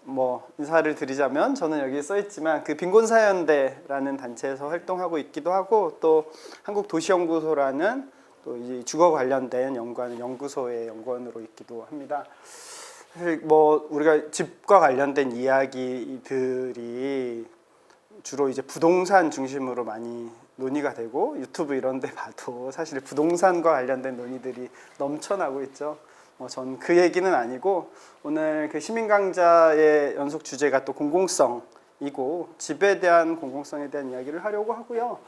뭐 인사를 드리자면 저는 여기 써 있지만 그 빈곤사연대라는 단체에서 활동하고 있기도 하고 또 한국도시연구소라는 또 이 주거 관련된 연구하는 연구소의 연구원으로 있기도 합니다. 사실 뭐 우리가 집과 관련된 이야기들이 주로 이제 부동산 중심으로 많이 논의가 되고 유튜브 이런 데 봐도 사실 부동산과 관련된 논의들이 넘쳐나고 있죠. 전 그 얘기는 아니고 오늘 그 시민 강좌의 연속 주제가 또 공공성이고 집에 대한 공공성에 대한 이야기를 하려고 하고요.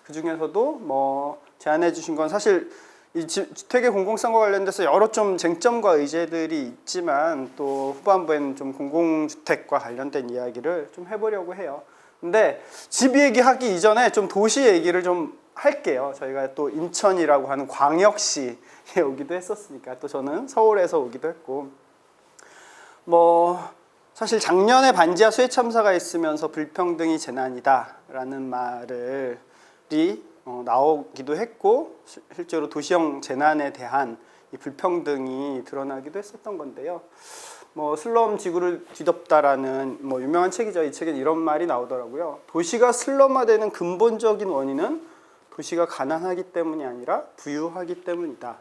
그 중에서도 뭐 제안해 주신 건 사실 이 주택의 공공성과 관련돼서 여러 좀 쟁점과 의제들이 있지만 또 후반부에는 좀 공공주택과 관련된 이야기를 좀 해보려고 해요. 근데 집 얘기하기 이전에 좀 도시 얘기를 좀 할게요. 저희가 또 인천이라고 하는 광역시에 오기도 했었으니까 또 저는 서울에서 오기도 했고 뭐 사실 작년에 반지하 수해 참사가 있으면서 불평등이 재난이다라는 말이 나오기도 했고 실제로 도시형 재난에 대한 이 불평등이 드러나기도 했었던 건데요. 뭐 슬럼 지구를 뒤덮다라는 뭐 유명한 책이죠. 이 책엔 이런 말이 나오더라고요. 도시가 슬럼화되는 근본적인 원인은 도시가 가난하기 때문이 아니라 부유하기 때문이다.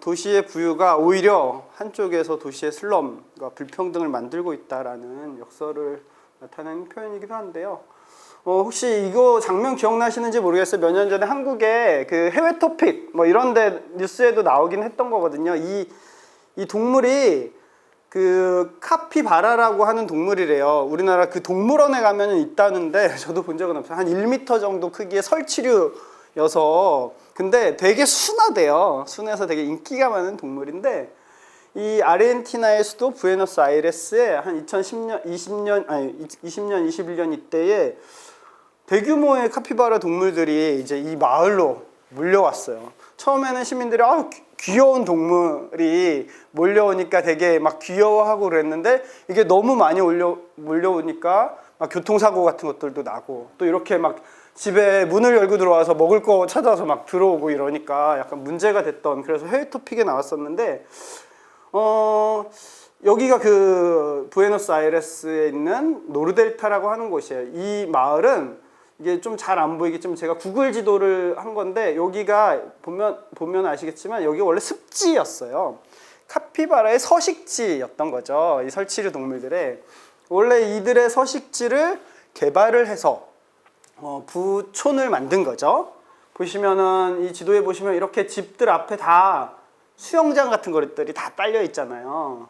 도시의 부유가 오히려 한쪽에서 도시의 슬럼과 불평등을 만들고 있다라는 역설을 나타내는 표현이기도 한데요. 혹시 이거 장면 기억나시는지 모르겠어요. 몇 년 전에 한국에 그 해외 토픽 뭐 이런데 뉴스에도 나오긴 했던 거거든요. 이 동물이 그 카피바라라고 하는 동물이래요. 우리나라 그 동물원에 가면 있다는데 저도 본 적은 없어요. 한 1m 정도 크기의 설치류여서 근데 되게 순하대요. 순해서 되게 인기가 많은 동물인데 이 아르헨티나의 수도 부에노스아이레스에 한 2010년, 21년 이때에 대규모의 카피바라 동물들이 이제 이 마을로 몰려왔어요. 처음에는 시민들이 귀여운 동물이 몰려오니까 되게 막 귀여워하고 그랬는데 이게 너무 많이 몰려오니까 막 교통사고 같은 것들도 나고 또 이렇게 막 집에 문을 열고 들어와서 먹을 거 찾아서 막 들어오고 이러니까 약간 문제가 됐던 그래서 해외 토픽에 나왔었는데 여기가 그 부에노스아이레스에 있는 노르델타라고 하는 곳이에요. 이 마을은 이게 좀 잘 안 보이겠지만 제가 구글 지도를 한 건데 여기가 보면 아시겠지만 여기 원래 습지였어요. 카피바라의 서식지였던 거죠. 이 설치류 동물들의 원래 이들의 서식지를 개발을 해서 부촌을 만든 거죠. 보시면은 이 지도에 보시면 이렇게 집들 앞에 다 수영장 같은 것들이 다 딸려 있잖아요.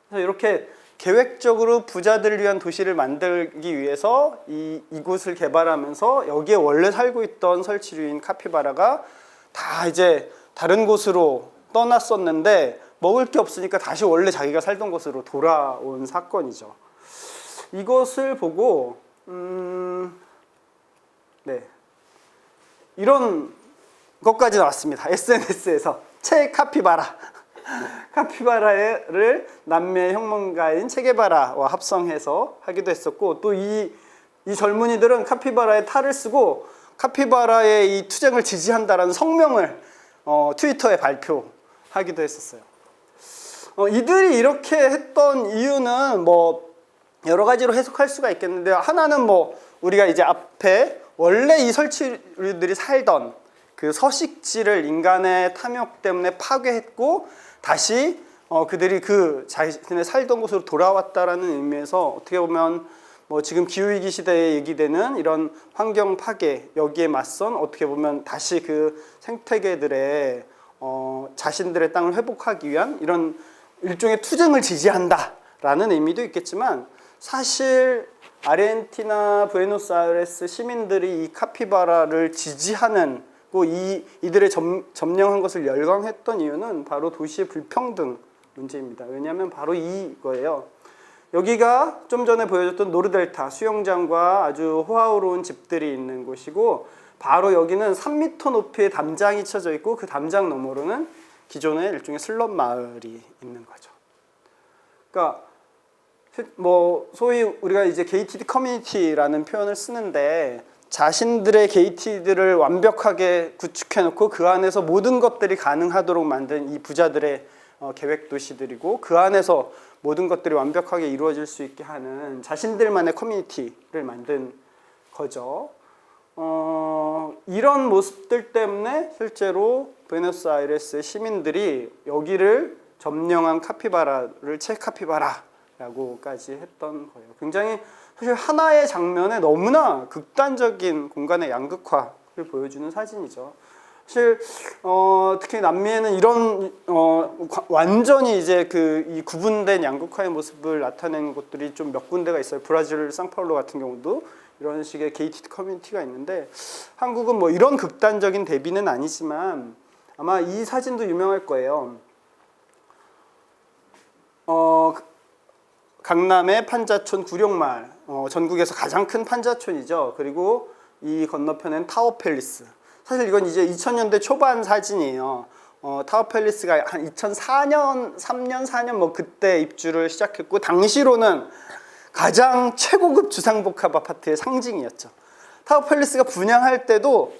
그래서 이렇게 계획적으로 부자들을 위한 도시를 만들기 위해서 이곳을 개발하면서 여기에 원래 살고 있던 설치류인 카피바라가 다 이제 다른 곳으로 떠났었는데 먹을 게 없으니까 다시 원래 자기가 살던 곳으로 돌아온 사건이죠. 이것을 보고 네, 이런 것까지 나왔습니다. SNS에서 체 카피바라 카피바라를 남미의 혁명가인 체게바라와 합성해서 하기도 했었고 또 이 젊은이들은 카피바라의 탈을 쓰고 카피바라의 이 투쟁을 지지한다라는 성명을 트위터에 발표하기도 했었어요. 이들이 이렇게 했던 이유는 뭐 여러 가지로 해석할 수가 있겠는데 하나는 뭐 우리가 이제 앞에 원래 이 설치류들이 살던 그 서식지를 인간의 탐욕 때문에 파괴했고 다시 그들이 그 자신의 살던 곳으로 돌아왔다라는 의미에서 어떻게 보면 뭐 지금 기후위기 시대에 얘기되는 이런 환경 파괴 여기에 맞선 어떻게 보면 다시 그 생태계들의 자신들의 땅을 회복하기 위한 이런 일종의 투쟁을 지지한다라는 의미도 있겠지만 사실 아르헨티나 부에노스아이레스 시민들이 이 카피바라를 지지하는 이들의 점령한 것을 열광했던 이유는 바로 도시의 불평등 문제입니다. 왜냐하면 바로 이거예요. 여기가 좀 전에 보여줬던 노르델타 수영장과 아주 호화로운 집들이 있는 곳이고 바로 여기는 3m 높이의 담장이 쳐져 있고 그 담장 너머로는 기존의 일종의 슬럼 마을이 있는 거죠. 그러니까 뭐 소위 우리가 이제 게이티드 커뮤니티라는 표현을 쓰는데 자신들의 게이티드를 완벽하게 구축해놓고 그 안에서 모든 것들이 가능하도록 만든 이 부자들의 계획 도시들이고 그 안에서 모든 것들이 완벽하게 이루어질 수 있게 하는 자신들만의 커뮤니티를 만든 거죠. 이런 모습들 때문에 실제로 부에노스아이레스의 시민들이 여기를 점령한 카피바라를 체 카피바라라고까지 했던 거예요. 굉장히 사실 하나의 장면에 너무나 극단적인 공간의 양극화를 보여주는 사진이죠. 사실 특히 남미에는 이런 완전히 이제 이 구분된 양극화의 모습을 나타내는 곳들이 좀 몇 군데가 있어요. 브라질 상파울로 같은 경우도 이런 식의 게이티드 커뮤니티가 있는데 한국은 뭐 이런 극단적인 대비는 아니지만 아마 이 사진도 유명할 거예요. 강남의 판자촌 구룡마을, 전국에서 가장 큰 판자촌이죠. 그리고 이 건너편엔 타워팰리스. 사실 이건 이제 2000년대 초반 사진이에요. 타워팰리스가 한 2004년, 3년, 4년 뭐 그때 입주를 시작했고 당시로는 가장 최고급 주상복합 아파트의 상징이었죠. 타워팰리스가 분양할 때도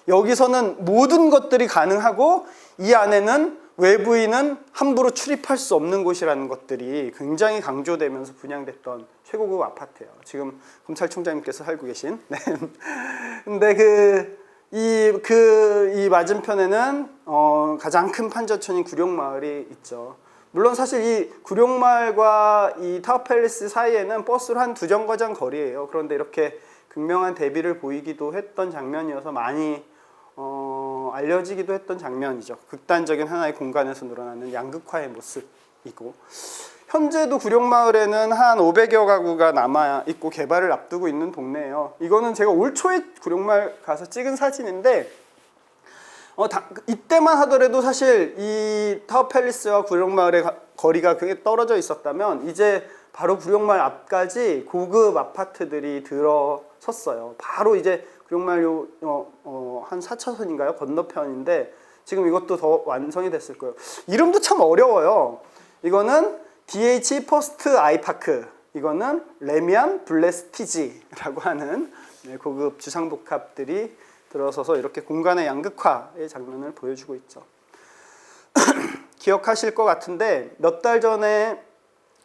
여기서는 모든 것들이 가능하고 이 안에는 외부인은 함부로 출입할 수 없는 곳이라는 것들이 굉장히 강조되면서 분양됐던 최고급 아파트예요. 지금 검찰총장님께서 살고 계신. 네. 근데 이 맞은편에는 가장 큰 판자촌인 구룡마을이 있죠. 물론 사실 이 구룡마을과 이 타워팰리스 사이에는 버스로 한 2정거장 거리예요. 그런데 이렇게 극명한 대비를 보이기도 했던 장면이어서 많이 알려지기도 했던 장면이죠. 극단적인 하나의 공간에서 늘어나는 양극화의 모습이고 현재도 구룡마을에는 한 500여 가구가 남아있고 개발을 앞두고 있는 동네예요. 이거는 제가 올 초에 구룡마을 가서 찍은 사진인데 이때만 하더라도 사실 이 타워팰리스와 구룡마을의 거리가 굉장히 떨어져 있었다면 이제 바로 구룡마을 앞까지 고급 아파트들이 들어섰어요. 바로 이제 구룡마을 한 4차선인가요? 건너편인데 지금 이것도 더 완성이 됐을 거예요. 이름도 참 어려워요. 이거는 DH 퍼스트 아이파크, 이거는 레미안 블레스티지라고 하는 고급 주상복합들이 들어서서 이렇게 공간의 양극화의 장면을 보여주고 있죠. 기억하실 것 같은데 몇 달 전에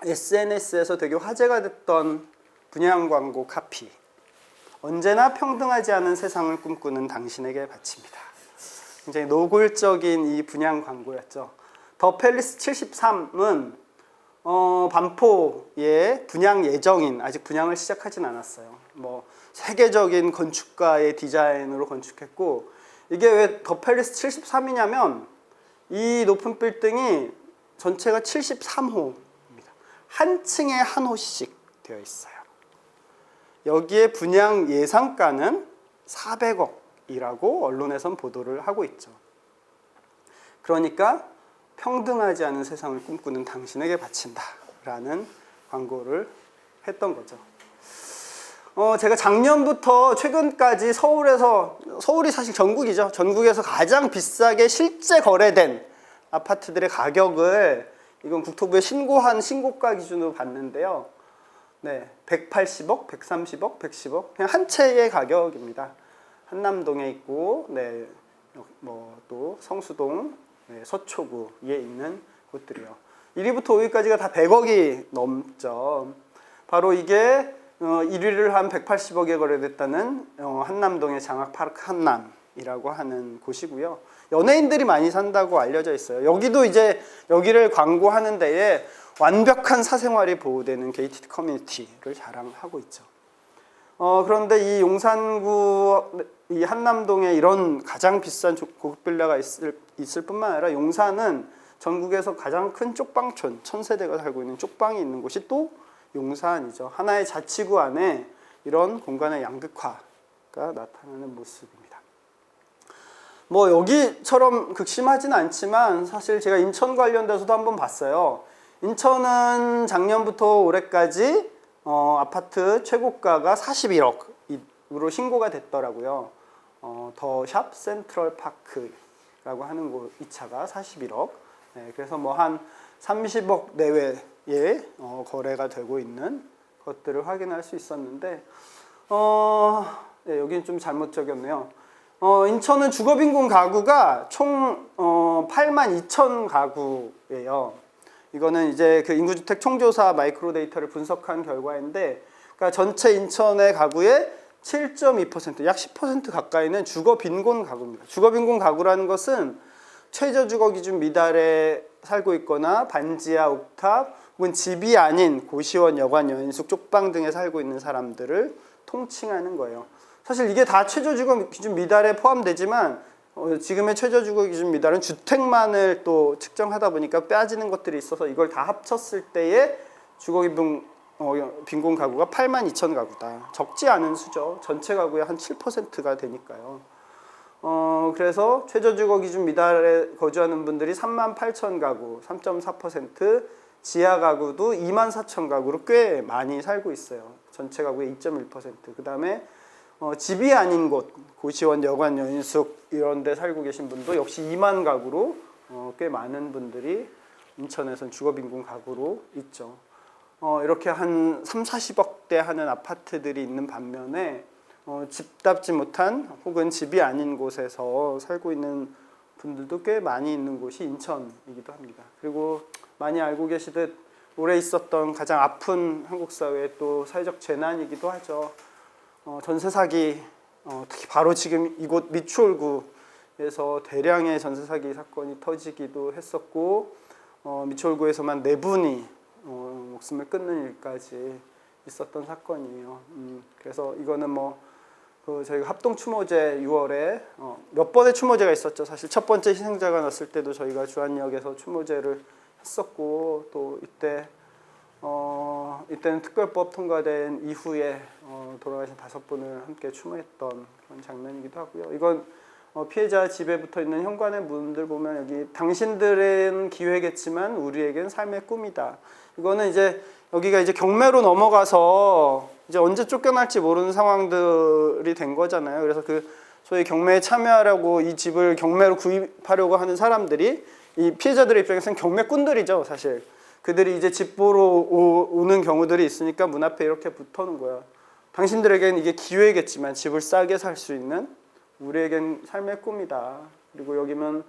SNS에서 되게 화제가 됐던 분양 광고 카피. 언제나 평등하지 않은 세상을 꿈꾸는 당신에게 바칩니다. 굉장히 노골적인 이 분양 광고였죠. 더 팰리스 73은 반포의 분양 예정인, 아직 분양을 시작하진 않았어요. 뭐 세계적인 건축가의 디자인으로 건축했고 이게 왜 더 팰리스 73이냐면 이 높은 빌딩이 전체가 73호입니다. 한 층에 한 호씩 되어 있어요. 여기에 분양 예상가는 400억이라고 언론에선 보도를 하고 있죠. 그러니까 평등하지 않은 세상을 꿈꾸는 당신에게 바친다 라는 광고를 했던 거죠. 제가 작년부터 최근까지 서울이 사실 전국이죠. 전국에서 가장 비싸게 실제 거래된 아파트들의 가격을 이건 국토부에 신고한 신고가 기준으로 봤는데요. 네, 180억, 130억, 110억 그냥 한 채의 가격입니다. 한남동에 있고, 네, 뭐 또 성수동, 네, 서초구에 있는 곳들이요. 1위부터 5위까지가 다 100억이 넘죠. 바로 이게 1위를 한 180억에 거래됐다는 한남동의 장학파크 한남이라고 하는 곳이고요. 연예인들이 많이 산다고 알려져 있어요. 여기도 이제 여기를 광고하는 데에 완벽한 사생활이 보호되는 게이티드 커뮤니티를 자랑하고 있죠. 그런데 이 용산구 이 한남동에 이런 가장 비싼 고급 빌라가 있을 뿐만 아니라 용산은 전국에서 가장 큰 쪽방촌, 1000세대가 살고 있는 쪽방이 있는 곳이 또 용산이죠. 하나의 자치구 안에 이런 공간의 양극화가 나타나는 모습입니다. 뭐 여기처럼 극심하지는 않지만 사실 제가 인천 관련돼서도 한번 봤어요. 인천은 작년부터 올해까지 아파트 최고가가 41억으로 신고가 됐더라고요. 더 샵 센트럴 파크라고 하는 곳, 이 차가 41억. 네, 그래서 뭐 한 30억 내외에 거래가 되고 있는 것들을 확인할 수 있었는데, 네, 여기는 좀 잘못 적였네요. 인천은 주거빈곤 가구가 총 8만 2천 가구예요. 이거는 이제 그 인구주택 총조사 마이크로 데이터를 분석한 결과인데, 그러니까 전체 인천의 가구의 7.2%, 약 10% 가까이는 주거빈곤 가구입니다. 주거빈곤 가구라는 것은 최저주거 기준 미달에 살고 있거나 반지하 옥탑 혹은 집이 아닌 고시원, 여관, 여인숙, 쪽방 등에 살고 있는 사람들을 통칭하는 거예요. 사실 이게 다 최저주거 기준 미달에 포함되지만 지금의 최저주거 기준 미달은 주택만을 또 측정하다 보니까 빠지는 것들이 있어서 이걸 다 합쳤을 때의 주거빈곤 빈곤 가구가 8만 2천 가구다. 적지 않은 수죠. 전체 가구의 한 7%가 되니까요. 그래서 최저주거 기준 미달에 거주하는 분들이 3만 8천 가구, 3.4%, 지하 가구도 2만 4천 가구로 꽤 많이 살고 있어요. 전체 가구의 2.1%. 그 다음에 집이 아닌 곳, 고시원, 여관, 여인숙 이런 데 살고 계신 분도 역시 2만 가구로 꽤 많은 분들이 인천에선 주거빈곤 가구로 있죠. 이렇게 한 3, 40억대 하는 아파트들이 있는 반면에 집답지 못한 혹은 집이 아닌 곳에서 살고 있는 분들도 꽤 많이 있는 곳이 인천이기도 합니다. 그리고 많이 알고 계시듯 올해 있었던 가장 아픈 한국 사회의 또 사회적 재난이기도 하죠. 전세 사기, 특히 바로 지금 이곳 미추홀구에서 대량의 전세 사기 사건이 터지기도 했었고, 미추홀구에서만 4분이 목숨을 끊는 일까지 있었던 사건이에요. 그래서 이거는 저희가 합동 추모제 6월에 몇 번의 추모제가 있었죠. 사실 첫 번째 희생자가 났을 때도 저희가 주안역에서 추모제를 했었고, 또 이때는 특별법 통과된 이후에 돌아가신 5분을 함께 추모했던 그런 장면이기도 하고요. 이건 피해자 집에 붙어 있는 현관의 문들 보면 여기 당신들은 기회겠지만 우리에겐 삶의 꿈이다. 이거는 이제 여기가 이제 경매로 넘어가서 이제 언제 쫓겨날지 모르는 상황들이 된 거잖아요. 그래서 그 소위 경매에 참여하려고 이 집을 경매로 구입하려고 하는 사람들이 이 피해자들의 입장에서는 경매꾼들이죠, 사실. 그들이 이제 집 보러 오는 경우들이 있으니까 문 앞에 이렇게 붙어놓은 거야. 당신들에겐 이게 기회겠지만 집을 싸게 살 수 있는 우리에겐 삶의 꿈이다. 그리고 여기면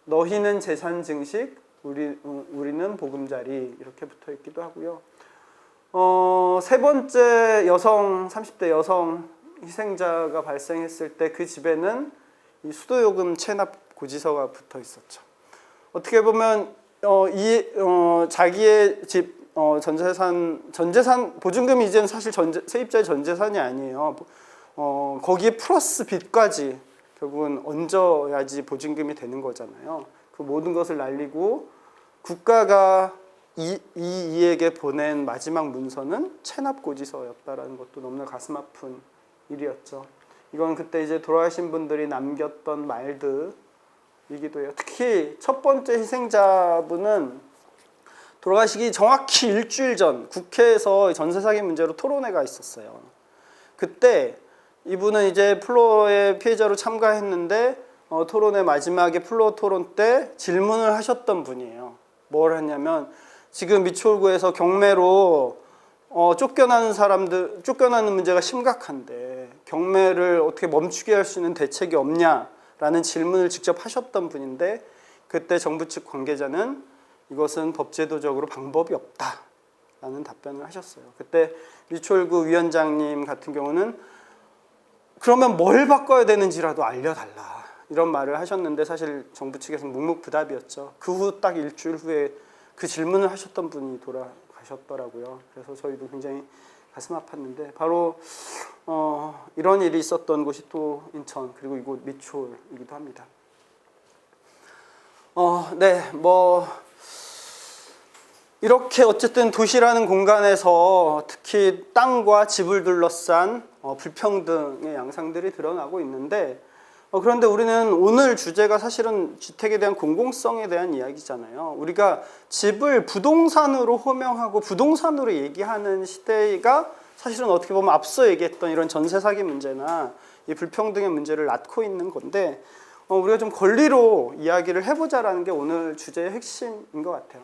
너희는 재산 증식, 우리는 보금자리 이렇게 붙어 있기도 하고요. 세 번째 30대 여성 희생자가 발생했을 때 그 집에는 이 수도요금 체납 고지서가 붙어 있었죠. 어떻게 보면 자기의 집 전재산 보증금이 이제는 사실 세입자의 전재산이 아니에요. 거기에 플러스 빚까지 결국은 얹어야지 보증금이 되는 거잖아요. 그 모든 것을 날리고 국가가 이에게 보낸 마지막 문서는 체납 고지서였다라는 것도 너무나 가슴 아픈 일이었죠. 이건 그때 이제 돌아가신 분들이 남겼던 말들이기도 해요. 특히 첫 번째 희생자분은 돌아가시기 정확히 일주일 전 국회에서 전세 사기 문제로 토론회가 있었어요. 그때 이분은 이제 플로어의 피해자로 참가했는데 토론회 마지막에 플로어 토론 때 질문을 하셨던 분이에요. 뭘 했냐면 지금 미추홀구에서 경매로 쫓겨나는 문제가 심각한데 경매를 어떻게 멈추게 할 수 있는 대책이 없냐라는 질문을 직접 하셨던 분인데, 그때 정부 측 관계자는 이것은 법제도적으로 방법이 없다라는 답변을 하셨어요. 그때 미추홀구 위원장님 같은 경우는 그러면 뭘 바꿔야 되는지라도 알려달라 이런 말을 하셨는데, 사실 정부 측에서는 묵묵부답이었죠. 그 후 딱 일주일 후에 그 질문을 하셨던 분이 돌아가셨더라고요. 그래서 저희도 굉장히 가슴 아팠는데, 바로 이런 일이 있었던 곳이 또 인천, 그리고 이곳 미추홀이기도 합니다. 이렇게 어쨌든 도시라는 공간에서 특히 땅과 집을 둘러싼 불평등의 양상들이 드러나고 있는데, 그런데 우리는 오늘 주제가 사실은 주택에 대한 공공성에 대한 이야기잖아요. 우리가 집을 부동산으로 호명하고 부동산으로 얘기하는 시대가 사실은 어떻게 보면 앞서 얘기했던 이런 전세 사기 문제나 이 불평등의 문제를 낳고 있는 건데, 우리가 좀 권리로 이야기를 해보자라는 게 오늘 주제의 핵심인 것 같아요.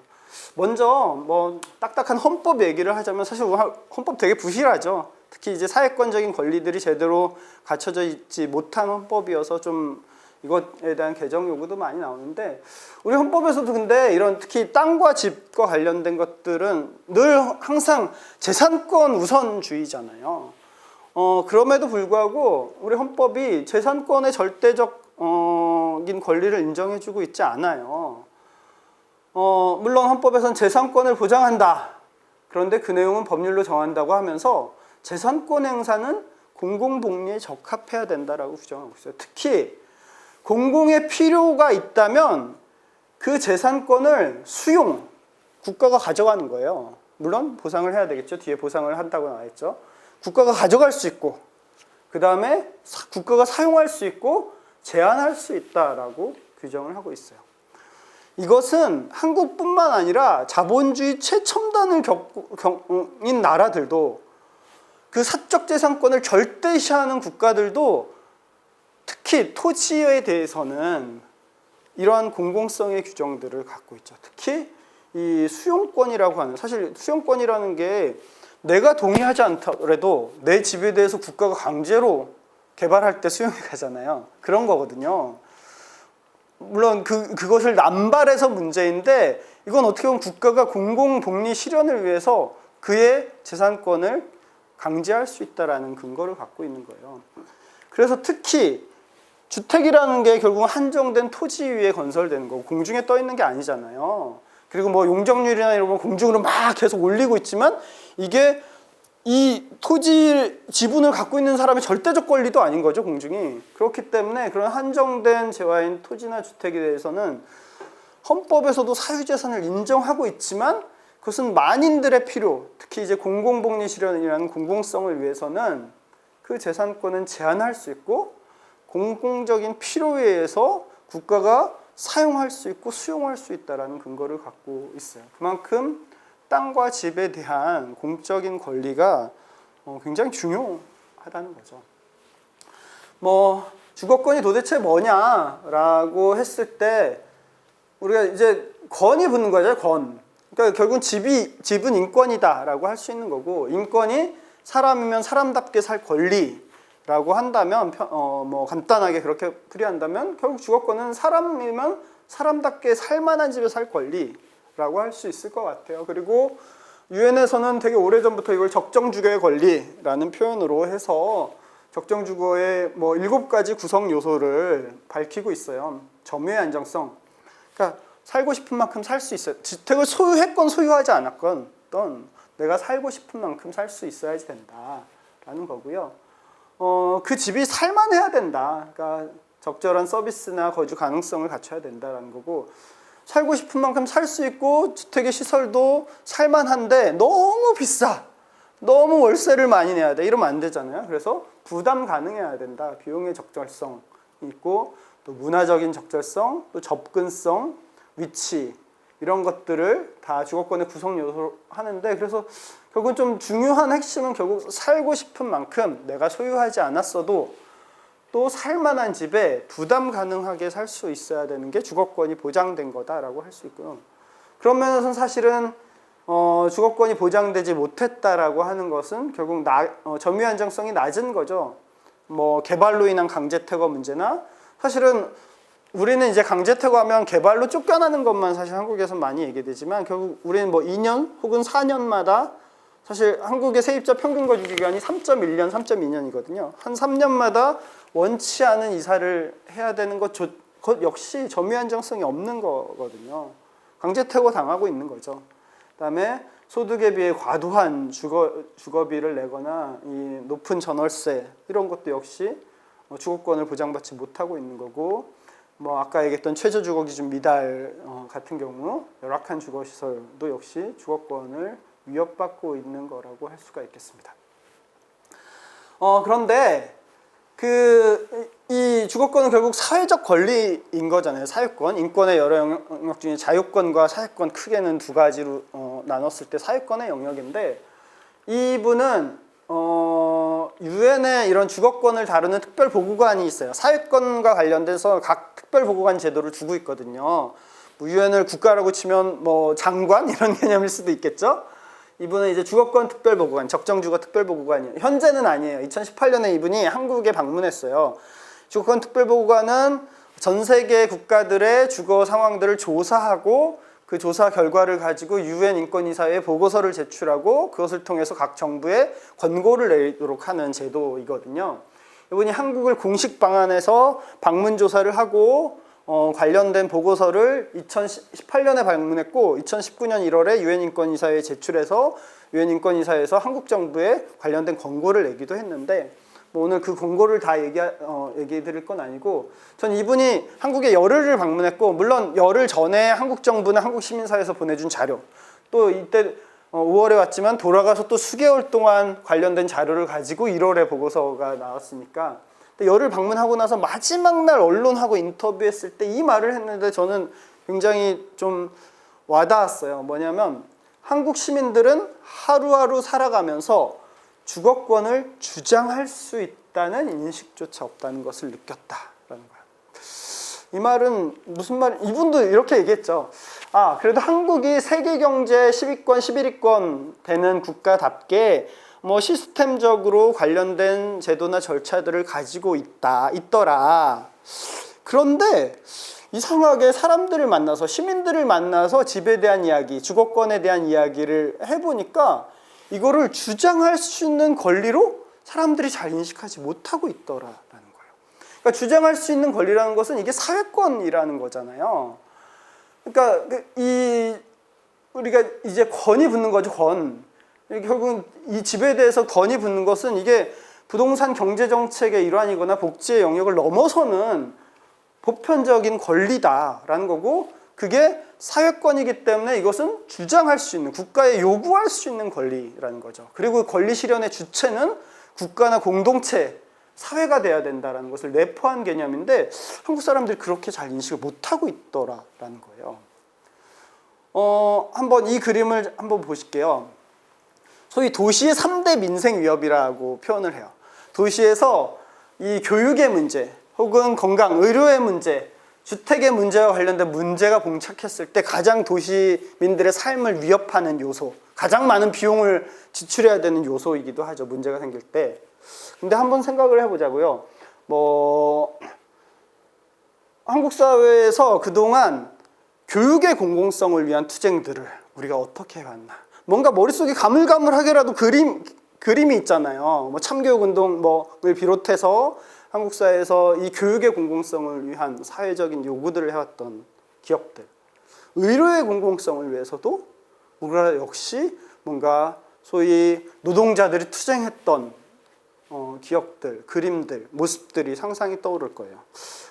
먼저 딱딱한 헌법 얘기를 하자면 사실 헌법 되게 부실하죠. 특히 이제 사회권적인 권리들이 제대로 갖춰져 있지 못한 헌법이어서 좀 이것에 대한 개정 요구도 많이 나오는데, 우리 헌법에서도 근데 이런 특히 땅과 집과 관련된 것들은 늘 항상 재산권 우선주의잖아요. 그럼에도 불구하고 우리 헌법이 재산권의 절대적인 권리를 인정해주고 있지 않아요. 물론 헌법에서는 재산권을 보장한다. 그런데 그 내용은 법률로 정한다고 하면서 재산권 행사는 공공복리에 적합해야 된다라고 규정하고 있어요. 특히 공공의 필요가 있다면 그 재산권을 수용, 국가가 가져가는 거예요. 물론 보상을 해야 되겠죠. 뒤에 보상을 한다고 나와 있죠. 국가가 가져갈 수 있고, 그 다음에 국가가 사용할 수 있고 제한할 수 있다라고 규정을 하고 있어요. 이것은 한국뿐만 아니라 자본주의 최첨단을 겪인 나라들도, 그 사적 재산권을 절대시하는 국가들도 특히 토지에 대해서는 이러한 공공성의 규정들을 갖고 있죠. 특히 이 수용권이라고 하는, 사실 수용권이라는 게 내가 동의하지 않더라도 내 집에 대해서 국가가 강제로 개발할 때 수용해 가잖아요. 그런 거거든요. 물론 그것을 남발해서 문제인데, 이건 어떻게 보면 국가가 공공복리 실현을 위해서 그의 재산권을 강제할 수 있다라는 근거를 갖고 있는 거예요. 그래서 특히 주택이라는 게 결국은 한정된 토지 위에 건설되는 거고 공중에 떠 있는 게 아니잖아요. 그리고 뭐 용적률이나 이런 거 공중으로 막 계속 올리고 있지만, 이게 이 토지 지분을 갖고 있는 사람의 절대적 권리도 아닌 거죠, 공중이. 그렇기 때문에 그런 한정된 재화인 토지나 주택에 대해서는 헌법에서도 사유재산을 인정하고 있지만, 그것은 만인들의 필요, 특히 이제 공공복리 실현이라는 공공성을 위해서는 그 재산권은 제한할 수 있고, 공공적인 필요에 의해서 국가가 사용할 수 있고 수용할 수 있다는 근거를 갖고 있어요. 그만큼 땅과 집에 대한 공적인 권리가 굉장히 중요하다는 거죠. 뭐 주거권이 도대체 뭐냐라고 했을 때 우리가 이제 건이 붙는 거죠. 건. 그러니까 결국은 집은 인권이다라고 할 수 있는 거고, 인권이 사람이면 사람답게 살 권리라고 한다면, 뭐 간단하게 그렇게 풀이한다면 결국 주거권은 사람이면 사람답게 살만한 집에 살 권리라고 할 수 있을 것 같아요. 그리고 유엔에서는 되게 오래전부터 이걸 적정주거의 권리라는 표현으로 해서 적정주거의 뭐 7가지 구성 요소를 밝히고 있어요. 점유의 안정성. 그러니까 살고 싶은 만큼 살 수 있어요. 주택을 소유했건 소유하지 않았건 내가 살고 싶은 만큼 살 수 있어야지 된다라는 거고요. 그 집이 살만해야 된다. 그러니까 적절한 서비스나 거주 가능성을 갖춰야 된다라는 거고, 살고 싶은 만큼 살 수 있고 주택의 시설도 살만한데 너무 비싸, 너무 월세를 많이 내야 돼, 이러면 안 되잖아요. 그래서 부담 가능해야 된다. 비용의 적절성이 있고, 또 문화적인 적절성, 또 접근성, 위치, 이런 것들을 다 주거권의 구성 요소로 하는데, 그래서 결국은 좀 중요한 핵심은 결국 살고 싶은 만큼 내가 소유하지 않았어도 또 살만한 집에 부담 가능하게 살 수 있어야 되는 게 주거권이 보장된 거다라고 할 수 있고요. 그런 면에서는 사실은 주거권이 보장되지 못했다라고 하는 것은 결국 점유 안정성이 낮은 거죠. 뭐 개발로 인한 강제 퇴거 문제나, 사실은 우리는 이제 강제 퇴거하면 개발로 쫓겨나는 것만 사실 한국에서 많이 얘기되지만, 결국 우리는 뭐 2년 혹은 4년마다, 사실 한국의 세입자 평균 거주 기간이 3.1년, 3.2년이거든요. 한 3년마다 원치 않은 이사를 해야 되는 것 역시 점유 안정성이 없는 거거든요. 강제 퇴거 당하고 있는 거죠. 그다음에 소득에 비해 과도한 주거비를 내거나 이 높은 전월세, 이런 것도 역시 주거권을 보장받지 못하고 있는 거고, 뭐 아까 얘기했던 최저주거기준 미달 같은 경우 열악한 주거시설도 역시 주거권을 위협받고 있는 거라고 할 수가 있겠습니다. 그런데 이 주거권은 결국 사회적 권리인 거잖아요. 사회권, 인권의 여러 영역 중에 자유권과 사회권, 크게는 두 가지로 나눴을 때 사회권의 영역인데, 이분은 유엔에 이런 주거권을 다루는 특별보고관이 있어요. 사회권과 관련돼서 각 특별보고관 제도를 두고 있거든요. 유엔을 국가라고 치면 뭐 장관 이런 개념일 수도 있겠죠. 이분은 이제 주거권 특별보고관, 적정주거 특별보고관이에요. 현재는 아니에요. 2018년에 이분이 한국에 방문했어요. 주거권 특별보고관은 전 세계 국가들의 주거 상황들을 조사하고 그 조사 결과를 가지고 유엔 인권이사회에 보고서를 제출하고 그것을 통해서 각 정부에 권고를 내도록 하는 제도이거든요. 이분이 한국을 공식 방한해서 방문 조사를 하고 관련된 보고서를 2018년에 방문했고 2019년 1월에 유엔 인권이사회에 제출해서 유엔 인권이사회에서 한국 정부에 관련된 권고를 내기도 했는데 뭐 오늘 그 권고를 다 얘기해 드릴 건 아니고 전 이분이 한국에 열흘을 방문했고 물론 열흘 전에 한국 정부나 한국 시민사회에서 보내준 자료 또 이때 5월에 왔지만 돌아가서 또 수개월 동안 관련된 자료를 가지고 1월에 보고서가 나왔으니까 열흘 방문하고 나서 마지막 날 언론하고 인터뷰했을 때 이 말을 했는데 저는 굉장히 좀 와닿았어요. 뭐냐면 한국 시민들은 하루하루 살아가면서 주거권을 주장할 수 있다는 인식조차 없다는 것을 느꼈다라는 거예요. 이 말은 무슨 말? 이분도 이렇게 얘기했죠. 그래도 한국이 세계 경제 10위권, 11위권 되는 국가답게 뭐 시스템적으로 관련된 제도나 절차들을 가지고 있더라. 그런데 이상하게 사람들을 만나서 시민들을 만나서 집에 대한 이야기, 주거권에 대한 이야기를 해보니까 이거를 주장할 수 있는 권리로 사람들이 잘 인식하지 못하고 있더라라는 거예요. 그러니까 주장할 수 있는 권리라는 것은 이게 사회권이라는 거잖아요. 그러니까 우리가 이제 권이 붙는 거죠, 권. 결국은 이 집에 대해서 권이 붙는 것은 이게 부동산 경제 정책의 일환이거나 복지의 영역을 넘어서는 보편적인 권리다라는 거고 그게 사회권이기 때문에 이것은 주장할 수 있는 국가에 요구할 수 있는 권리라는 거죠. 그리고 권리 실현의 주체는 국가나 공동체, 사회가 돼야 된다는 것을 내포한 개념인데 한국 사람들이 그렇게 잘 인식을 못하고 있더라라는 거예요. 한번 이 그림을 한번 보실게요. 소위 도시의 3대 민생 위협이라고 표현을 해요. 도시에서 이 교육의 문제 혹은 건강, 의료의 문제, 주택의 문제와 관련된 문제가 봉착했을 때 가장 도시민들의 삶을 위협하는 요소, 가장 많은 비용을 지출해야 되는 요소이기도 하죠. 문제가 생길 때. 근데 한번 생각을 해보자고요. 한국 사회에서 그동안 교육의 공공성을 위한 투쟁들을 우리가 어떻게 해왔나. 뭔가 머릿속에 가물가물하게라도 그림이 있잖아요. 뭐 참교육운동을 비롯해서 한국 사회에서 이 교육의 공공성을 위한 사회적인 요구들을 해왔던 기업들, 의료의 공공성을 위해서도 우리나라 역시 뭔가 소위 노동자들이 투쟁했던 기업들, 그림들, 모습들이 상상이 떠오를 거예요.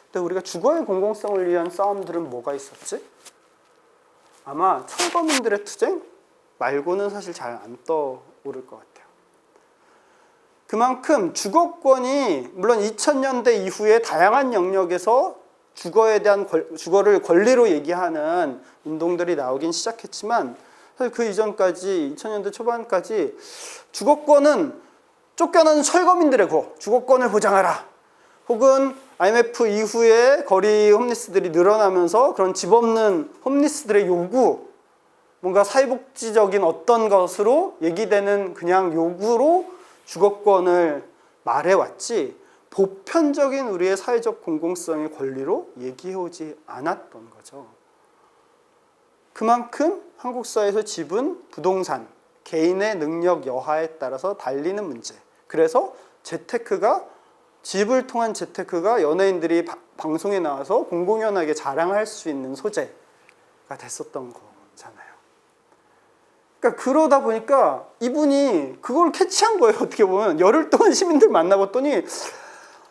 근데 우리가 주거의 공공성을 위한 싸움들은 뭐가 있었지? 아마 철거민들의 투쟁? 말고는 사실 잘 안 떠오를 것 같아요. 그만큼 주거권이 물론 2000년대 이후에 다양한 영역에서 주거를 권리로 얘기하는 운동들이 나오긴 시작했지만 사실 그 이전까지 2000년대 초반까지 주거권은 쫓겨나는 철거민들의 주거권을 보장하라. 혹은 IMF 이후에 거리 홈리스들이 늘어나면서 그런 집 없는 홈리스들의 요구 뭔가 사회복지적인 어떤 것으로 얘기되는 그냥 요구로 주거권을 말해왔지 보편적인 우리의 사회적 공공성의 권리로 얘기해오지 않았던 거죠. 그만큼 한국 사회에서 집은 부동산, 개인의 능력 여하에 따라서 달리는 문제. 그래서 집을 통한 재테크가 연예인들이 방송에 나와서 공공연하게 자랑할 수 있는 소재가 됐었던 거잖아요. 그러니까 그러다 보니까 이분이 그걸 캐치한 거예요. 어떻게 보면 열흘 동안 시민들 만나봤더니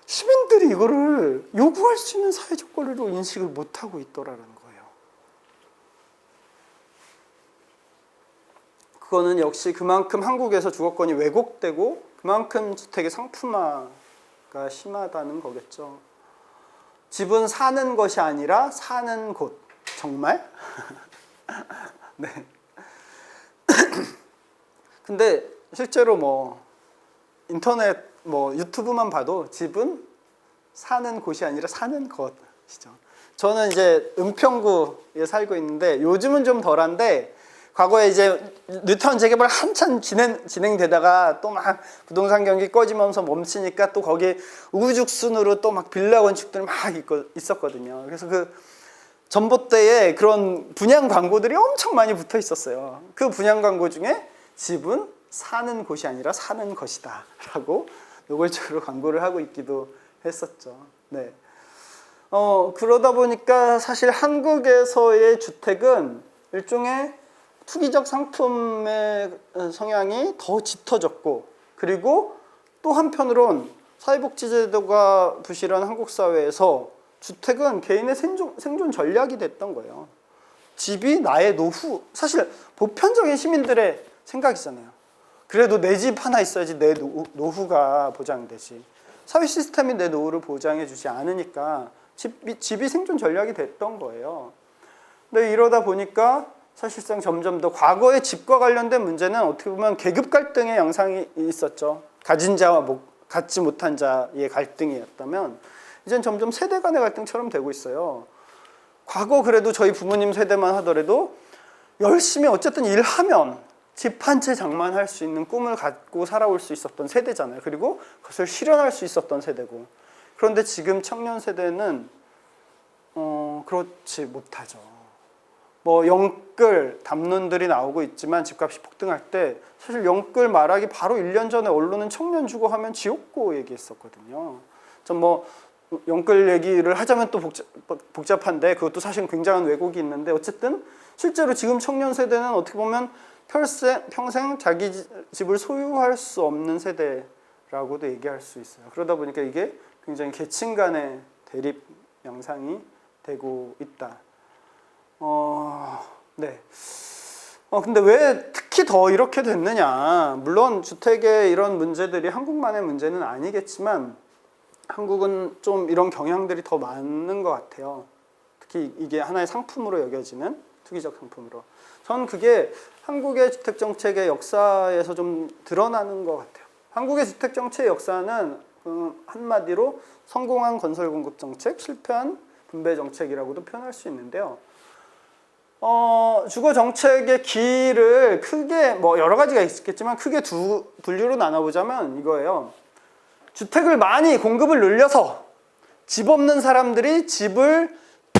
시민들이 이거를 요구할 수 있는 사회적 권리로 인식을 못하고 있더라는 거예요. 그거는 역시 그만큼 한국에서 주거권이 왜곡되고 그만큼 주택의 상품화가 심하다는 거겠죠. 집은 사는 것이 아니라 사는 곳. 정말? 네. 근데 실제로 인터넷 유튜브만 봐도 집은 사는 곳이 아니라 사는 것이죠. 저는 이제 은평구에 살고 있는데 요즘은 좀 덜한데 과거에 이제 뉴타운 재개발 한참 진행되다가 또 막 부동산 경기 꺼지면서 멈추니까 또 거기에 우후죽순으로 또 막 빌라 건축들이 막 있었거든요. 그래서 그 전봇대에 그런 분양 광고들이 엄청 많이 붙어 있었어요. 그 분양 광고 중에 집은 사는 곳이 아니라 사는 것이다 라고 노골적으로 광고를 하고 있기도 했었죠. 네. 그러다 보니까 사실 한국에서의 주택은 일종의 투기적 상품의 성향이 더 짙어졌고, 그리고 또 한편으론 사회복지제도가 부실한 한국 사회에서 주택은 개인의 생존 전략이 됐던 거예요. 집이 나의 노후, 사실 보편적인 시민들의 생각이잖아요. 그래도 내 집 하나 있어야지 내 노후가 보장되지. 사회 시스템이 내 노후를 보장해 주지 않으니까 집이 생존 전략이 됐던 거예요. 근데 이러다 보니까 사실상 점점 더 과거의 집과 관련된 문제는 어떻게 보면 계급 갈등의 양상이 있었죠. 가진 자와 갖지 못한 자의 갈등이었다면 이젠 점점 세대 간의 갈등처럼 되고 있어요. 과거 그래도 저희 부모님 세대만 하더라도 열심히 어쨌든 일하면 집 한 채 장만할 수 있는 꿈을 갖고 살아올 수 있었던 세대잖아요. 그리고 그것을 실현할 수 있었던 세대고. 그런데 지금 청년 세대는 그렇지 못하죠. 뭐 영끌 담론들이 나오고 있지만 집값이 폭등할 때 사실 영끌 말하기 바로 1년 전에 언론은 청년 주거 하면 지옥고 얘기했었거든요. 전 뭐 영끌 얘기를 하자면 또 복잡한데 그것도 사실 굉장한 왜곡이 있는데, 어쨌든 실제로 지금 청년 세대는 어떻게 보면 평생 자기 집을 소유할 수 없는 세대라고도 얘기할 수 있어요. 그러다 보니까 이게 굉장히 계층 간의 대립 양상이 되고 있다. 네. 근데 왜 특히 더 이렇게 됐느냐? 물론 주택의 이런 문제들이 한국만의 문제는 아니겠지만 한국은 좀 이런 경향들이 더 많은 것 같아요. 특히 이게 하나의 상품으로 여겨지는 투기적 상품으로. 전 그게 한국의 주택정책의 역사에서 좀 드러나는 것 같아요. 한국의 주택정책의 역사는 한마디로 성공한 건설공급정책, 실패한 분배정책이라고도 표현할 수 있는데요. 주거정책의 길을 크게 뭐 여러 가지가 있겠지만 크게 두 분류로 나눠보자면 이거예요. 주택을 많이 공급을 늘려서 집 없는 사람들이 집을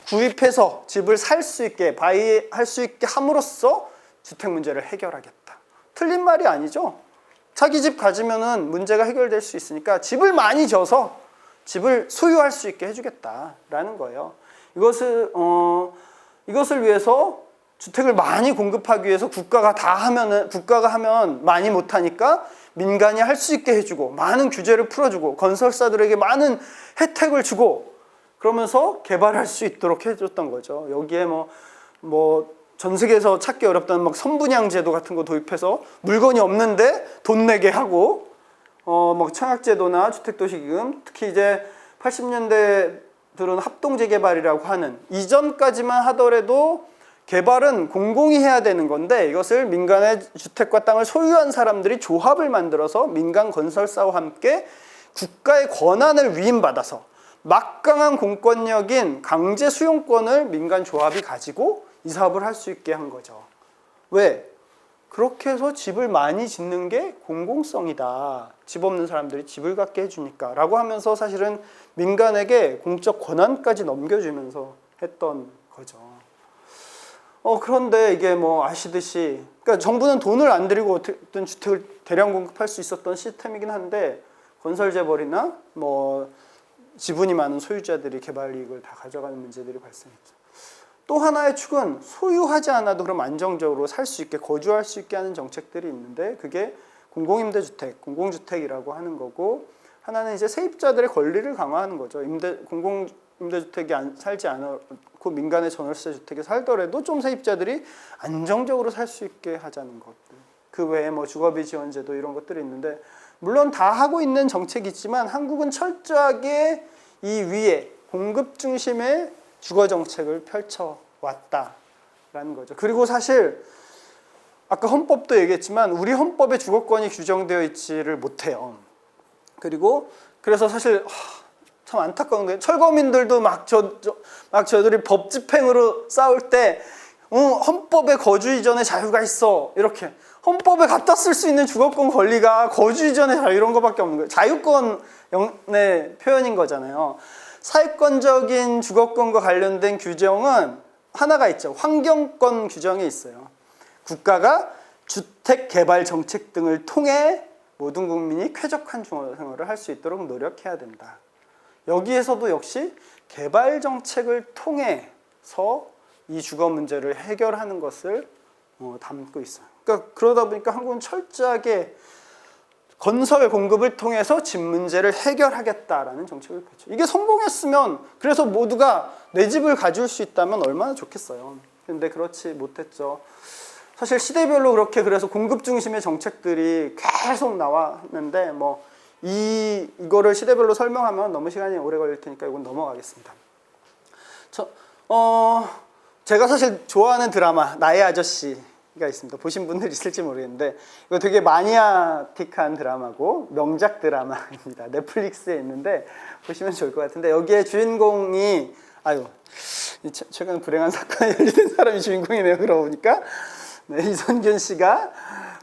구입해서 집을 살 수 있게, 바이할 수 있게 함으로써 주택 문제를 해결하겠다. 틀린 말이 아니죠. 자기 집 가지면은 문제가 해결될 수 있으니까 집을 많이 져서 집을 소유할 수 있게 해주겠다라는 거예요. 이것을 위해서 주택을 많이 공급하기 위해서 국가가 하면 많이 못하니까 민간이 할 수 있게 해주고 많은 규제를 풀어주고 건설사들에게 많은 혜택을 주고 그러면서 개발할 수 있도록 해줬던 거죠. 여기에 전 세계에서 찾기 어렵다는 막 선분양제도 같은 거 도입해서 물건이 없는데 돈 내게 하고 청약제도나 주택도시기금, 특히 이제 80년대들은 합동재개발이라고 하는, 이전까지만 하더라도 개발은 공공이 해야 되는 건데 이것을 민간의 주택과 땅을 소유한 사람들이 조합을 만들어서 민간 건설사와 함께 국가의 권한을 위임받아서 막강한 공권력인 강제 수용권을 민간 조합이 가지고 이 사업을 할 수 있게 한 거죠. 왜? 그렇게 해서 집을 많이 짓는 게 공공성이다. 집 없는 사람들이 집을 갖게 해주니까 라고 하면서 사실은 민간에게 공적 권한까지 넘겨주면서 했던 거죠. 그런데 이게 아시듯이, 그러니까 정부는 돈을 안 들이고 어쨌든 주택을 대량 공급할 수 있었던 시스템이긴 한데 건설재벌이나 지분이 많은 소유자들이 개발 이익을 다 가져가는 문제들이 발생했죠. 또 하나의 축은 소유하지 않아도 그럼 안정적으로 살 수 있게, 거주할 수 있게 하는 정책들이 있는데 그게 공공임대주택, 공공주택이라고 하는 거고, 하나는 이제 세입자들의 권리를 강화하는 거죠. 공공임대주택이 살지 않고 민간의 전월세 주택에 살더라도 좀 세입자들이 안정적으로 살 수 있게 하자는 것들. 그 외에 주거비 지원제도 이런 것들이 있는데, 물론 다 하고 있는 정책이지만 한국은 철저하게 이 위에 공급 중심의 주거 정책을 펼쳐왔다라는 거죠. 그리고 사실 아까 헌법도 얘기했지만 우리 헌법에 주거권이 규정되어 있지를 못해요. 그래서 사실 참 안타까운 게 철거민들도 막 저들이 법 집행으로 싸울 때 헌법에 거주 이전의 자유가 있어. 이렇게 헌법에 갖다 쓸 수 있는 주거권 권리가 거주 이전의 자유 이런 거밖에 없는 거예요. 자유권의 표현인 거잖아요. 사회권적인 주거권과 관련된 규정은 하나가 있죠. 환경권 규정이 있어요. 국가가 주택 개발 정책 등을 통해 모든 국민이 쾌적한 주거 생활을 할 수 있도록 노력해야 된다. 여기에서도 역시 개발 정책을 통해서 이 주거 문제를 해결하는 것을 담고 있어요. 그러니까 그러다 보니까 한국은 철저하게 건설 공급을 통해서 집 문제를 해결하겠다라는 정책을 펼쳐. 이게 성공했으면 그래서 모두가 내 집을 가질 수 있다면 얼마나 좋겠어요. 근데 그렇지 못했죠. 사실 시대별로 그렇게 그래서 공급 중심의 정책들이 계속 나왔는데 뭐 이거를 시대별로 설명하면 너무 시간이 오래 걸릴 테니까 이건 넘어가겠습니다. 제가 사실 좋아하는 드라마 나의 아저씨가 있습니다. 보신 분들 있을지 모르겠는데 이거 되게 마니아틱한 드라마고 명작 드라마입니다. 넷플릭스에 있는데 보시면 좋을 것 같은데 여기에 주인공이 최근 불행한 사건에 연루된 사람이 주인공이네요. 그러고 보니까 네, 이선균 씨가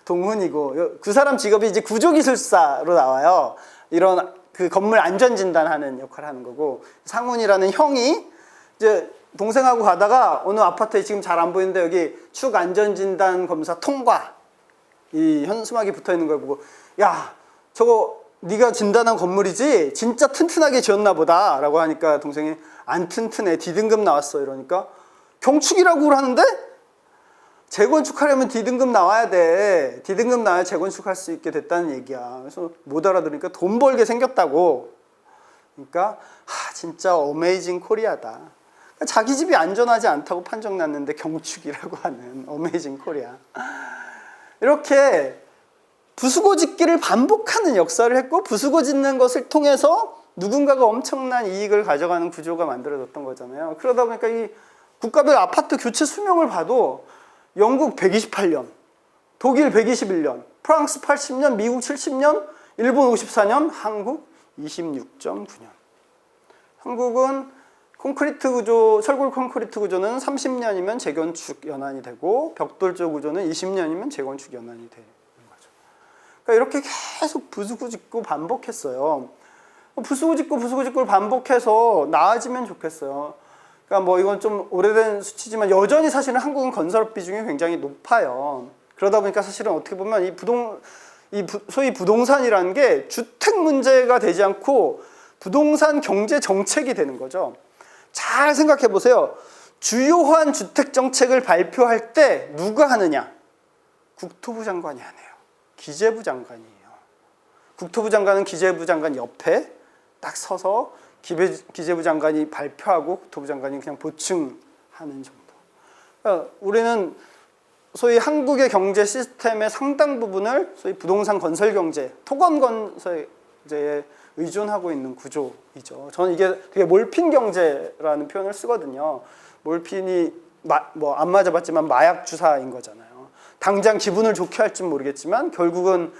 동훈이고 그 사람 직업이 이제 구조기술사로 나와요. 이런 그 건물 안전진단하는 역할을 하는 거고 상훈이라는 형이 이제 동생하고 가다가 어느 아파트에 지금 잘 안 보이는데 여기 축 안전진단 검사 통과 이 현수막이 붙어 있는 걸 보고 야 저거 네가 진단한 건물이지 진짜 튼튼하게 지었나 보다 라고 하니까 동생이 안 튼튼해 D등급 나왔어 이러니까 경축이라고 하는데 재건축하려면 D등급 나와야 돼. D등급 나와야 재건축할 수 있게 됐다는 얘기야. 그래서 못 알아들으니까 돈 벌게 생겼다고. 그러니까 진짜 어메이징 코리아다. 자기 집이 안전하지 않다고 판정났는데 경축이라고 하는 어메이징 코리아. 이렇게 부수고 짓기를 반복하는 역사를 했고 부수고 짓는 것을 통해서 누군가가 엄청난 이익을 가져가는 구조가 만들어졌던 거잖아요. 그러다 보니까 이 국가별 아파트 교체 수명을 봐도 영국 128년, 독일 121년, 프랑스 80년, 미국 70년, 일본 54년, 한국 26.9년. 한국은 콘크리트 구조, 철골 콘크리트 구조는 30년이면 재건축 연한이 되고 벽돌조 구조는 20년이면 재건축 연한이 되는 거죠. 그러니까 이렇게 계속 부수고 짓고 반복했어요. 부수고 짓고를 반복해서 나아지면 좋겠어요. 그러니까 뭐 이건 좀 오래된 수치지만 여전히 사실은 한국은 건설업 비중이 굉장히 높아요. 그러다 보니까 사실은 어떻게 보면 소위 부동산이라는 게 주택 문제가 되지 않고 부동산 경제 정책이 되는 거죠. 잘 생각해 보세요. 주요한 주택 정책을 발표할 때 누가 하느냐? 국토부 장관이 하네요. 기재부 장관이에요. 국토부 장관은 기재부 장관 옆에 딱 서서 기재부 장관이 발표하고 국토부 장관이 그냥 보충하는 정도. 그러니까 우리는 소위 한국의 경제 시스템의 상당 부분을 소위 부동산 건설 경제, 토건 건설제에 의존하고 있는 구조이죠. 저는 이게 되게 몰핀 경제라는 표현을 쓰거든요. 몰핀이 안 맞아봤지만 마약 주사인 거잖아요. 당장 기분을 좋게 할지 모르겠지만 결국은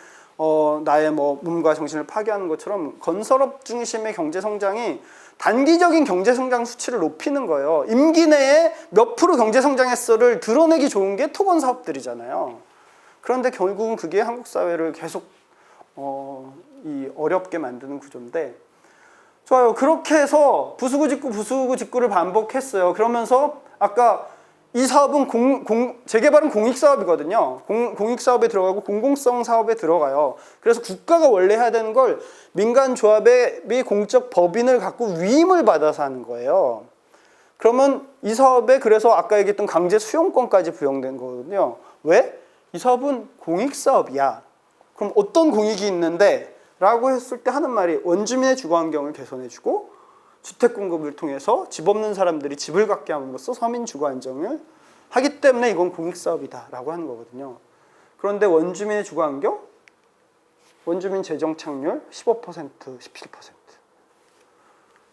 나의 몸과 정신을 파괴하는 것처럼 건설업 중심의 경제 성장이 단기적인 경제 성장 수치를 높이는 거예요. 임기 내에 몇 프로 경제 성장했어를 드러내기 좋은 게 토건 사업들이잖아요. 그런데 결국은 그게 한국 사회를 계속 어렵게 만드는 구조인데 좋아요. 그렇게 해서 부수고 짓고를 반복했어요. 그러면서 아까 이 사업은 재개발은 공익사업이거든요. 공익사업에 들어가고 공공성 사업에 들어가요. 그래서 국가가 원래 해야 되는 걸 민간조합의 공적 법인을 갖고 위임을 받아서 하는 거예요. 그러면 이 사업에 그래서 아까 얘기했던 강제 수용권까지 부여된 거거든요. 왜? 이 사업은 공익사업이야. 그럼 어떤 공익이 있는데? 라고 했을 때 하는 말이 원주민의 주거환경을 개선해주고 주택 공급을 통해서 집 없는 사람들이 집을 갖게 함으로써 서민 주거 안정을 하기 때문에 이건 공익사업이다 라고 하는 거거든요. 그런데 원주민의 주거 환경, 원주민 재정 착률 15%, 17%.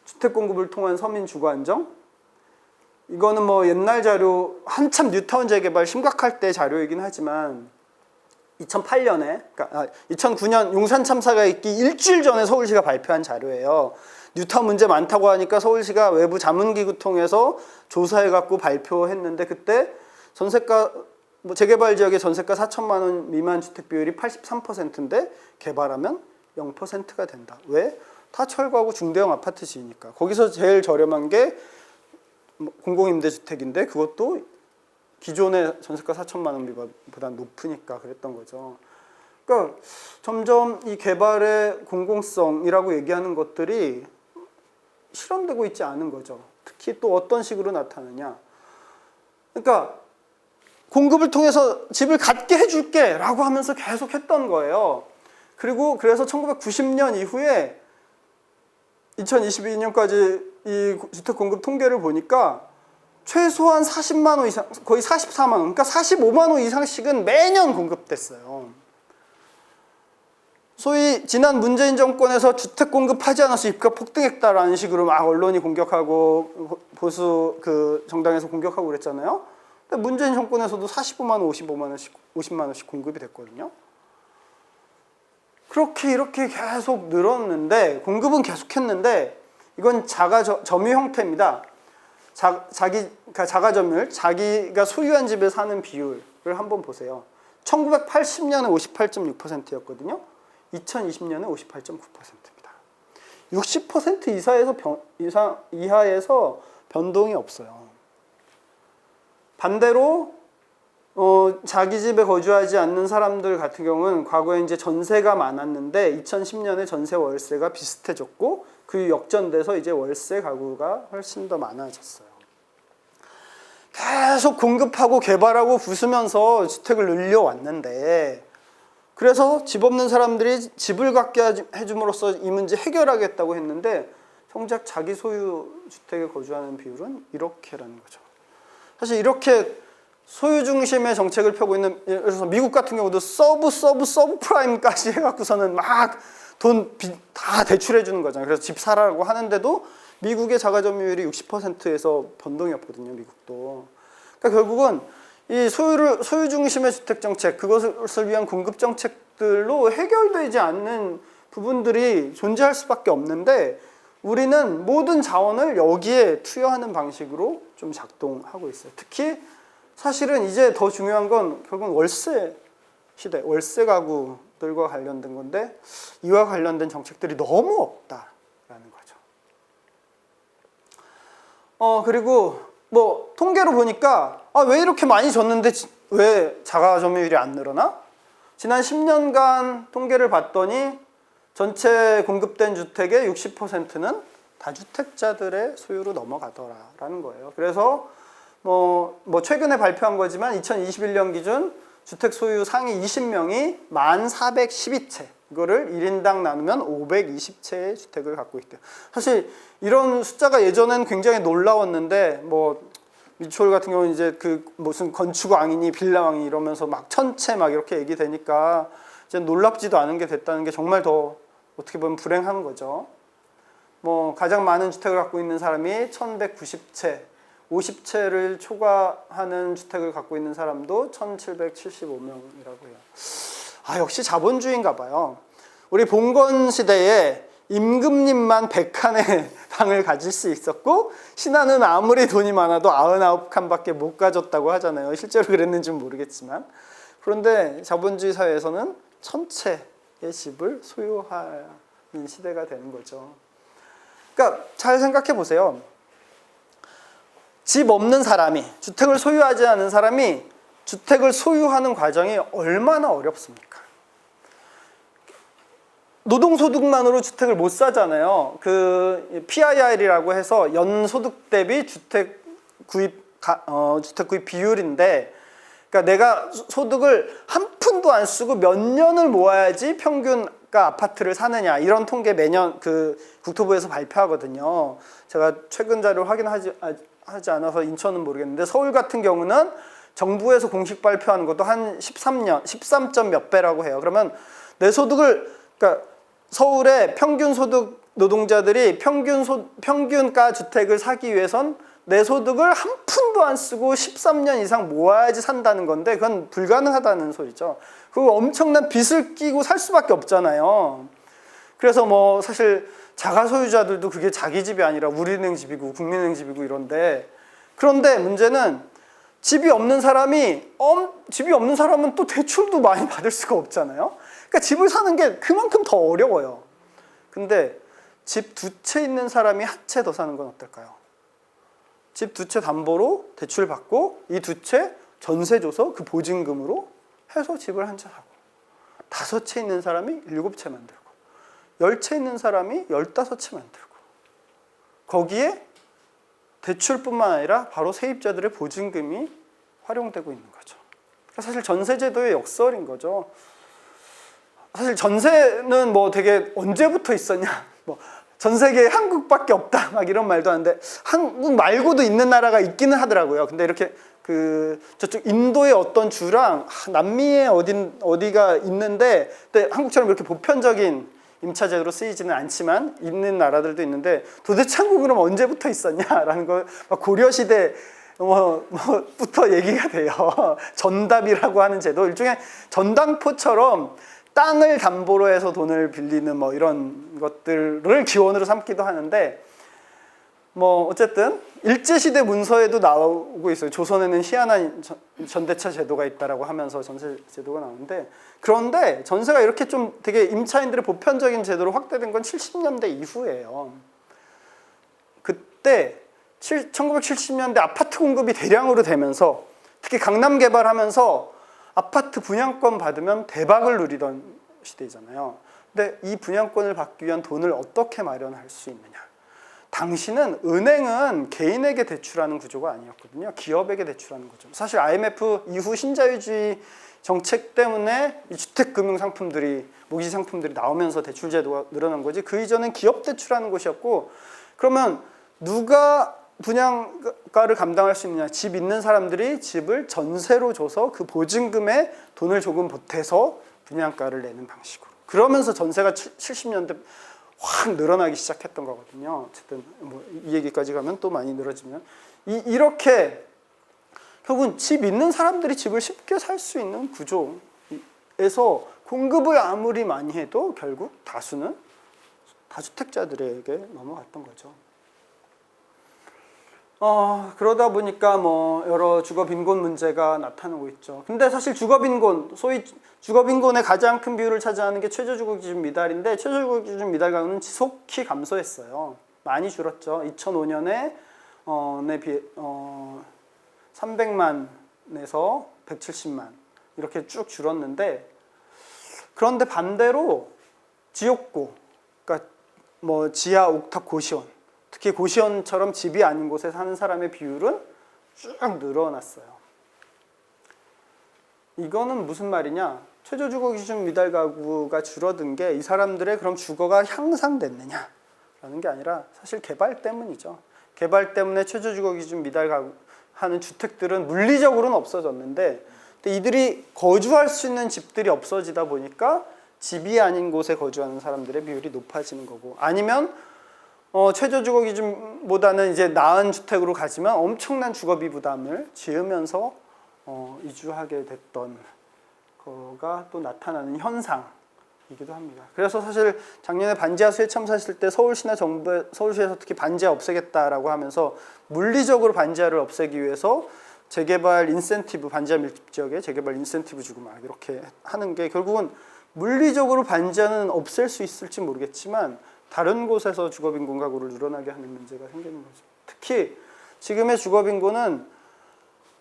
주택 공급을 통한 서민 주거 안정, 이거는 뭐 옛날 자료, 한참 뉴타운 재개발 심각할 때 자료이긴 하지만 2008년에, 그러니까 2009년 용산 참사가 있기 일주일 전에 서울시가 발표한 자료예요. 뉴타운 문제 많다고 하니까 서울시가 외부 자문기구 통해서 조사해갖고 발표했는데 그때 전세가 재개발 지역의 전세가 4천만 원 미만 주택 비율이 83%인데 개발하면 0%가 된다. 왜? 다 철거하고 중대형 아파트 지으니까. 거기서 제일 저렴한 게 공공임대주택인데 그것도 기존의 전세가 4천만 원보다 높으니까 그랬던 거죠. 그러니까 점점 이 개발의 공공성이라고 얘기하는 것들이 실현되고 있지 않은 거죠. 특히 또 어떤 식으로 나타나냐. 그러니까 공급을 통해서 집을 갖게 해줄게 라고 하면서 계속 했던 거예요. 그리고 그래서 1990년 이후에 2022년까지 이 주택 공급 통계를 보니까 최소한 40만 호 이상, 거의 44만 호, 그러니까 45만 호 이상씩은 매년 공급됐어요. 소위 지난 문재인 정권에서 주택 공급하지 않아서 입가 폭등했다라는 식으로 막 언론이 공격하고 보수 그 정당에서 공격하고 그랬잖아요. 근데 문재인 정권에서도 45만 호, 55만 원씩, 50만 원씩 공급이 됐거든요. 그렇게 이렇게 계속 늘었는데 공급은 계속했는데 이건 점유 형태입니다. 그러니까 자가점유율, 자기가 소유한 집에 사는 비율을 한번 보세요. 1980년에 58.6%였거든요. 2020년에 58.9%입니다. 60% 이하에서 변동이 없어요. 반대로 자기 집에 거주하지 않는 사람들 같은 경우는 과거에 이제 전세가 많았는데 2010년에 전세 월세가 비슷해졌고 그 역전돼서 이제 월세 가구가 훨씬 더 많아졌어요. 계속 공급하고 개발하고 부수면서 주택을 늘려왔는데 그래서 집 없는 사람들이 집을 갖게 해줌으로써 이 문제 해결하겠다고 했는데 정작 자기 소유 주택에 거주하는 비율은 이렇게라는 거죠. 사실 이렇게 소유 중심의 정책을 펴고 있는, 예를 들어서 미국 같은 경우도 서브 프라임까지 해갖고서는 막 돈 다 대출해 주는 거잖아요. 그래서 집 사라고 하는데도 미국의 자가점유율이 60%에서 변동이 없거든요. 미국도. 그러니까 결국은 이 소유 중심의 주택 정책, 그것을 위한 공급 정책들로 해결되지 않는 부분들이 존재할 수밖에 없는데 우리는 모든 자원을 여기에 투여하는 방식으로 좀 작동하고 있어요. 특히 사실은 이제 더 중요한 건 결국은 월세 시대, 월세 가구들과 관련된 건데 이와 관련된 정책들이 너무 없다라는 거죠. 그리고 뭐 통계로 보니까 왜 이렇게 많이 줬는데 왜 자가 점유율이 안 늘어나? 지난 10년간 통계를 봤더니 전체 공급된 주택의 60%는 다주택자들의 소유로 넘어가더라라는 거예요. 그래서 뭐 최근에 발표한 거지만 2021년 기준 주택 소유 상위 20명이 1412채, 이거를 1인당 나누면 520채의 주택을 갖고 있대요. 사실 이런 숫자가 예전엔 굉장히 놀라웠는데 미추홀 같은 경우는 이제 그 무슨 건축왕이니 빌라왕이 이러면서 막 1000채 막 이렇게 얘기되니까 이제 놀랍지도 않은 게 됐다는 게 정말 더 어떻게 보면 불행한 거죠. 가장 많은 주택을 갖고 있는 사람이 1190채, 50채를 초과하는 주택을 갖고 있는 사람도 1775명이라고 해요. 역시 자본주의인가 봐요. 우리 봉건 시대에 임금님만 100칸의 방을 가질 수 있었고 신하는 아무리 돈이 많아도 99칸밖에 못 가졌다고 하잖아요. 실제로 그랬는지는 모르겠지만. 그런데 자본주의 사회에서는 1000채의 집을 소유하는 시대가 되는 거죠. 그러니까 잘 생각해 보세요. 집 없는 사람이, 주택을 소유하지 않은 사람이 주택을 소유하는 과정이 얼마나 어렵습니까? 노동소득만으로 주택을 못 사잖아요. 그 PIR이라고 해서 연소득 대비 주택 구입 비율인데, 그러니까 내가 소득을 한 푼도 안 쓰고 몇 년을 모아야지 평균가 아파트를 사느냐, 이런 통계 매년 그 국토부에서 발표하거든요. 제가 최근 자료 확인하지 않아서 인천은 모르겠는데 서울 같은 경우는 정부에서 공식 발표하는 것도 한 13점 몇 배라고 해요. 그러면 내 소득을, 그러니까 서울의 평균 소득 노동자들이 평균가 주택을 사기 위해선 내 소득을 한 푼도 안 쓰고 13년 이상 모아야지 산다는 건데 그건 불가능하다는 소리죠. 그거 엄청난 빚을 끼고 살 수밖에 없잖아요. 그래서 사실 자가 소유자들도 그게 자기 집이 아니라 우리은행 집이고 국민은행 집이고 이런데, 그런데 문제는 집이 없는 사람은 또 대출도 많이 받을 수가 없잖아요. 그러니까 집을 사는 게 그만큼 더 어려워요. 근데 집 두 채 있는 사람이 한 채 더 사는 건 어떨까요? 집 두 채 담보로 대출 받고 이 두 채 전세 줘서 그 보증금으로 해서 집을 한 채 사고, 5채 있는 사람이 7채 만들고, 10채 있는 사람이 15채 만들고, 거기에 대출뿐만 아니라 바로 세입자들의 보증금이 활용되고 있는 거죠. 그러니까 사실 전세제도의 역설인 거죠. 사실 전세는 뭐 되게 언제부터 있었냐, 뭐 전 세계에 한국밖에 없다 막 이런 말도 하는데, 한국 말고도 있는 나라가 있기는 하더라고요. 근데 이렇게 저쪽 인도의 어떤 주랑 남미의 어디가 있는데, 근데 한국처럼 이렇게 보편적인 임차제도로 쓰이지는 않지만 있는 나라들도 있는데, 도대체 한국은 그럼 언제부터 있었냐라는 거 고려시대 부터 얘기가 돼요. 전답이라고 하는 제도, 일종의 전당포처럼 땅을 담보로 해서 돈을 빌리는 뭐 이런 것들을 기원으로 삼기도 하는데, 뭐 어쨌든 일제시대 문서에도 나오고 있어요. 조선에는 희한한 전대차 제도가 있다라고 하면서 전세 제도가 나오는데, 그런데 전세가 이렇게 좀 되게 임차인들의 보편적인 제도로 확대된 건 70년대 이후예요. 그때 1970년대 아파트 공급이 대량으로 되면서, 특히 강남 개발하면서 아파트 분양권 받으면 대박을 누리던 시대잖아요. 근데 이 분양권을 받기 위한 돈을 어떻게 마련할 수 있느냐? 당시는 은행은 개인에게 대출하는 구조가 아니었거든요. 기업에게 대출하는 거죠. 사실 IMF 이후 신자유주의 정책 때문에 이 주택금융 상품들이, 모기 상품들이 나오면서 대출 제도가 늘어난 거지, 그 이전엔 기업 대출하는 곳이었고, 그러면 누가 분양가를 감당할 수 있느냐? 집 있는 사람들이 집을 전세로 줘서 그 보증금에 돈을 조금 보태서 분양가를 내는 방식으로. 그러면서 전세가 70년대 확 늘어나기 시작했던 거거든요. 어쨌든 뭐 이 얘기까지 가면 또 많이 늘어지면, 이렇게 결국은 집 있는 사람들이 집을 쉽게 살 수 있는 구조에서 공급을 아무리 많이 해도 결국 다수는 다주택자들에게 넘어갔던 거죠. 그러다 보니까 뭐 여러 주거 빈곤 문제가 나타나고 있죠. 근데 사실 주거 빈곤, 소위 주거 빈곤의 가장 큰 비율을 차지하는 게 최저주거 기준 미달인데, 최저주거 기준 미달 가구는 지속히 감소했어요. 많이 줄었죠. 2005년에 300만에서 170만 이렇게 쭉 줄었는데, 그런데 반대로 지역구, 그러니까 뭐 지하, 옥탑, 고시원, 특히 고시원처럼 집이 아닌 곳에 사는 사람의 비율은 쭉 늘어났어요. 이거는 무슨 말이냐? 최저주거 기준 미달 가구가 줄어든 게 이 사람들의 그럼 주거가 향상됐느냐라는 게 아니라 사실 개발 때문이죠. 개발 때문에 최저주거 기준 미달 가구 하는 주택들은 물리적으로는 없어졌는데, 근데 이들이 거주할 수 있는 집들이 없어지다 보니까 집이 아닌 곳에 거주하는 사람들의 비율이 높아지는 거고, 아니면 최저주거 기준보다는 이제 나은 주택으로 가지만 엄청난 주거비 부담을 지으면서 이주하게 됐던 거가 또 나타나는 현상이기도 합니다. 그래서 사실 작년에 반지하 수해 참사했을 때 서울시나 서울시에서 특히 반지하 없애겠다라고 하면서 물리적으로 반지하를 없애기 위해서 재개발 인센티브, 반지하 밀집 지역에 재개발 인센티브 주고 막 이렇게 하는 게, 결국은 물리적으로 반지하는 없앨 수 있을지 모르겠지만 다른 곳에서 주거빈곤 가구를 늘어나게 하는 문제가 생기는 거죠. 특히 지금의 주거빈곤은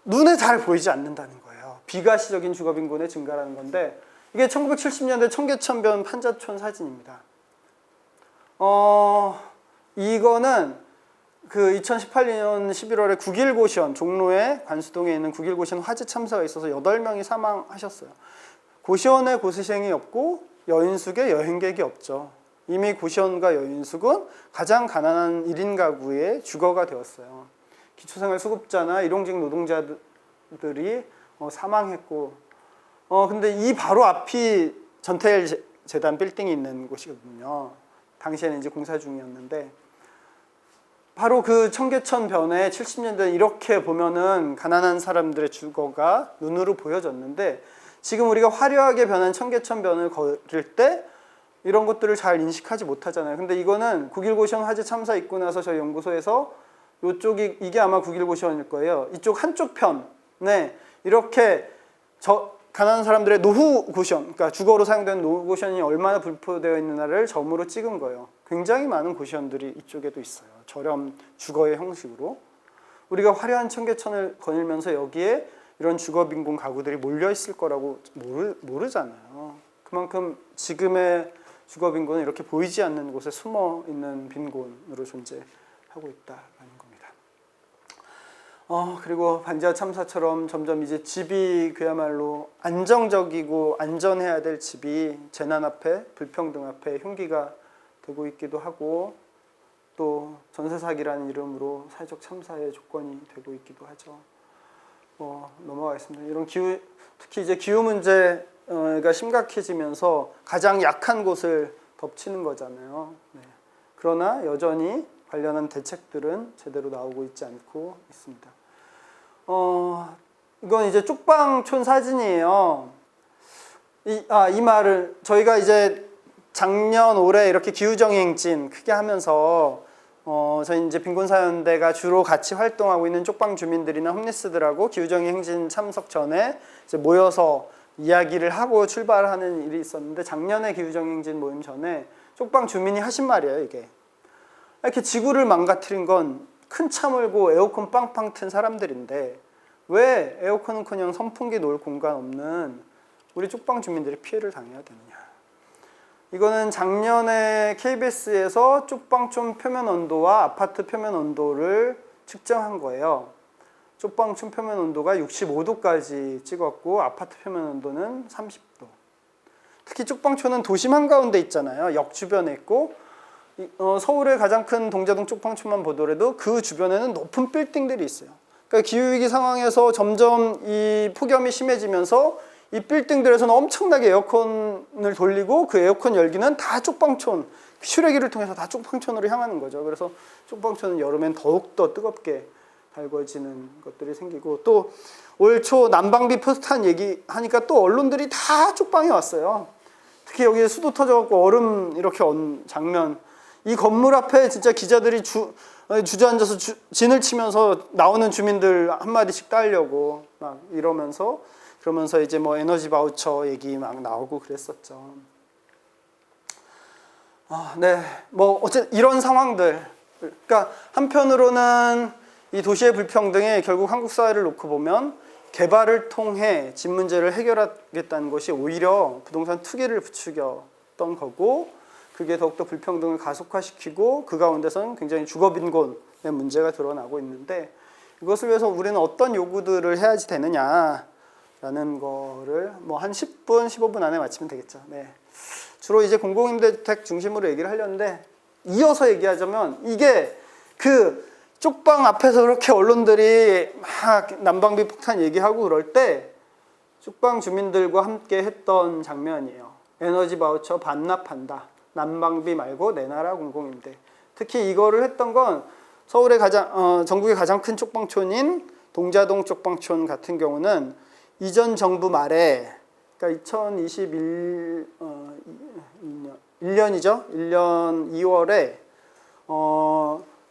눈에 잘 보이지 않는다는 거예요. 비가시적인 주거빈곤의 증가라는 건데, 이게 1970년대 청계천변 판자촌 사진입니다. 이거는 그 2018년 11월에 9.1 고시원, 종로의 관수동에 있는 9.1 고시원 화재 참사가 있어서 8명이 사망하셨어요. 고시원에 고시생이 없고 여인숙에 여행객이 없죠. 이미 고시원과 여인숙은 가장 가난한 1인 가구의 주거가 되었어요. 기초생활수급자나 일용직 노동자들이 사망했고, 근데 이 바로 앞이 전태일 재단 빌딩이 있는 곳이거든요. 당시에는 이제 공사 중이었는데, 바로 그 청계천변에 70년대 이렇게 보면은 가난한 사람들의 주거가 눈으로 보여졌는데, 지금 우리가 화려하게 변한 청계천변을 걸을 때 이런 것들을 잘 인식하지 못하잖아요. 근데 이거는 9.1 고시원 화재 참사 있고 나서 저희 연구소에서 이게 아마 9.1 고시원일 거예요. 이쪽 한쪽 편이 이렇게 가난한 사람들의 노후 고시원, 그러니까 주거로 사용되는 노후 고시원이 얼마나 분포되어 있느냐를 점으로 찍은 거예요. 굉장히 많은 고시원들이 이쪽에도 있어요. 저렴 주거의 형식으로. 우리가 화려한 청계천을 거닐면서 여기에 이런 주거 빈곤 가구들이 몰려 있을 거라고 모르잖아요. 그만큼 지금의 주거 빈곤은 이렇게 보이지 않는 곳에 숨어 있는 빈곤으로 존재하고 있다라는 겁니다. 그리고 반지하 참사처럼 점점 이제 집이 그야말로 안정적이고 안전해야 될 집이 재난 앞에, 불평등 앞에 흉기가 되고 있기도 하고, 또 전세 사기라는 이름으로 사회적 참사의 조건이 되고 있기도 하죠. 넘어가겠습니다. 이런 특히 이제 기후 문제가 심각해지면서 가장 약한 곳을 덮치는 거잖아요. 그러나 여전히 관련한 대책들은 제대로 나오고 있지 않고 있습니다. 이건 이제 쪽방촌 사진이에요. 이 말을 저희가 이제 작년 올해 이렇게 기후정의행진 크게 하면서 저희 이제 빈곤사연대가 주로 같이 활동하고 있는 쪽방 주민들이나 홈리스들하고 기후정의행진 참석 전에 이제 모여서 이야기를 하고 출발하는 일이 있었는데, 작년에 기후정의행진 모임 전에 쪽방 주민이 하신 말이에요. 이게 이렇게 지구를 망가뜨린 건 큰 차 몰고 에어컨 빵빵 튼 사람들인데 왜 에어컨은커녕 선풍기 놓을 공간 없는 우리 쪽방 주민들이 피해를 당해야 되느냐. 이거는 작년에 KBS에서 쪽방촌 표면 온도와 아파트 표면 온도를 측정한 거예요. 쪽방촌 표면 온도가 65도까지 찍었고 아파트 표면 온도는 30도. 특히 쪽방촌은 도심 한가운데 있잖아요. 역 주변에 있고, 서울의 가장 큰 동자동 쪽방촌만 보더라도 그 주변에는 높은 빌딩들이 있어요. 그러니까 기후위기 상황에서 점점 이 폭염이 심해지면서 이 빌딩들에서는 엄청나게 에어컨을 돌리고 그 에어컨 열기는 다 쪽방촌, 슈레기를 통해서 다 쪽방촌으로 향하는 거죠. 그래서 쪽방촌은 여름엔 더욱더 뜨겁게 달궈지는 것들이 생기고, 또 올 초 난방비 포스트한 얘기하니까 또 언론들이 다 쪽방에 왔어요. 특히 여기 수도 터져갖고 얼음 이렇게 온 장면, 이 건물 앞에 진짜 기자들이 주저앉아서 진을 치면서 나오는 주민들 한마디씩 따려고 막 그러면서 이제 뭐 에너지 바우처 얘기 막 나오고 그랬었죠. 뭐 어쨌든 이런 상황들, 그러니까 한편으로는 이 도시의 불평등에 결국 한국 사회를 놓고 보면 개발을 통해 집 문제를 해결하겠다는 것이 오히려 부동산 투기를 부추겼던 거고, 그게 더욱더 불평등을 가속화시키고 그 가운데서는 굉장히 주거빈곤의 문제가 드러나고 있는데, 이것을 위해서 우리는 어떤 요구들을 해야지 되느냐라는 거를 뭐 한 10분, 15분 안에 마치면 되겠죠. 주로 이제 공공임대주택 중심으로 얘기를 하려는데, 이어서 얘기하자면 이게 그 쪽방 앞에서 그렇게 언론들이 막 난방비 폭탄 얘기하고 그럴 때 쪽방 주민들과 함께 했던 장면이에요. 에너지 바우처 반납한다. 난방비 말고 내놔라 공공임대. 특히 이거를 했던 건 서울의 전국의 가장 큰 쪽방촌인 동자동 쪽방촌 같은 경우는 이전 정부 말에, 그러니까 1년이죠. 1년 2월에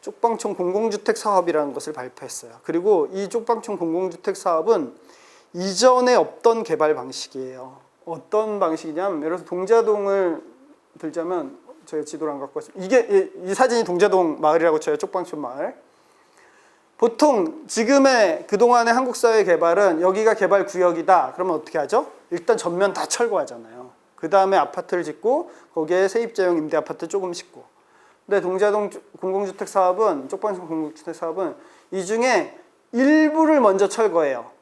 쪽방촌 공공주택 사업이라는 것을 발표했어요. 그리고 이 쪽방촌 공공주택 사업은 이전에 없던 개발 방식이에요. 어떤 방식이냐면, 예를 들어서 동자동을 들자면, 제가 지도를 안 갖고 왔습니다. 이 사진이 동자동 마을이라고 쳐요. 쪽방촌 마을. 보통 지금의 그동안의 한국 사회 개발은 여기가 개발 구역이다. 그러면 어떻게 하죠? 일단 전면 다 철거하잖아요. 그 다음에 아파트를 짓고 거기에 세입자용 임대 아파트 조금 짓고. 근데 동자동 공공주택 사업은, 쪽방촌 공공주택 사업은 이 중에 일부를 먼저 철거해요.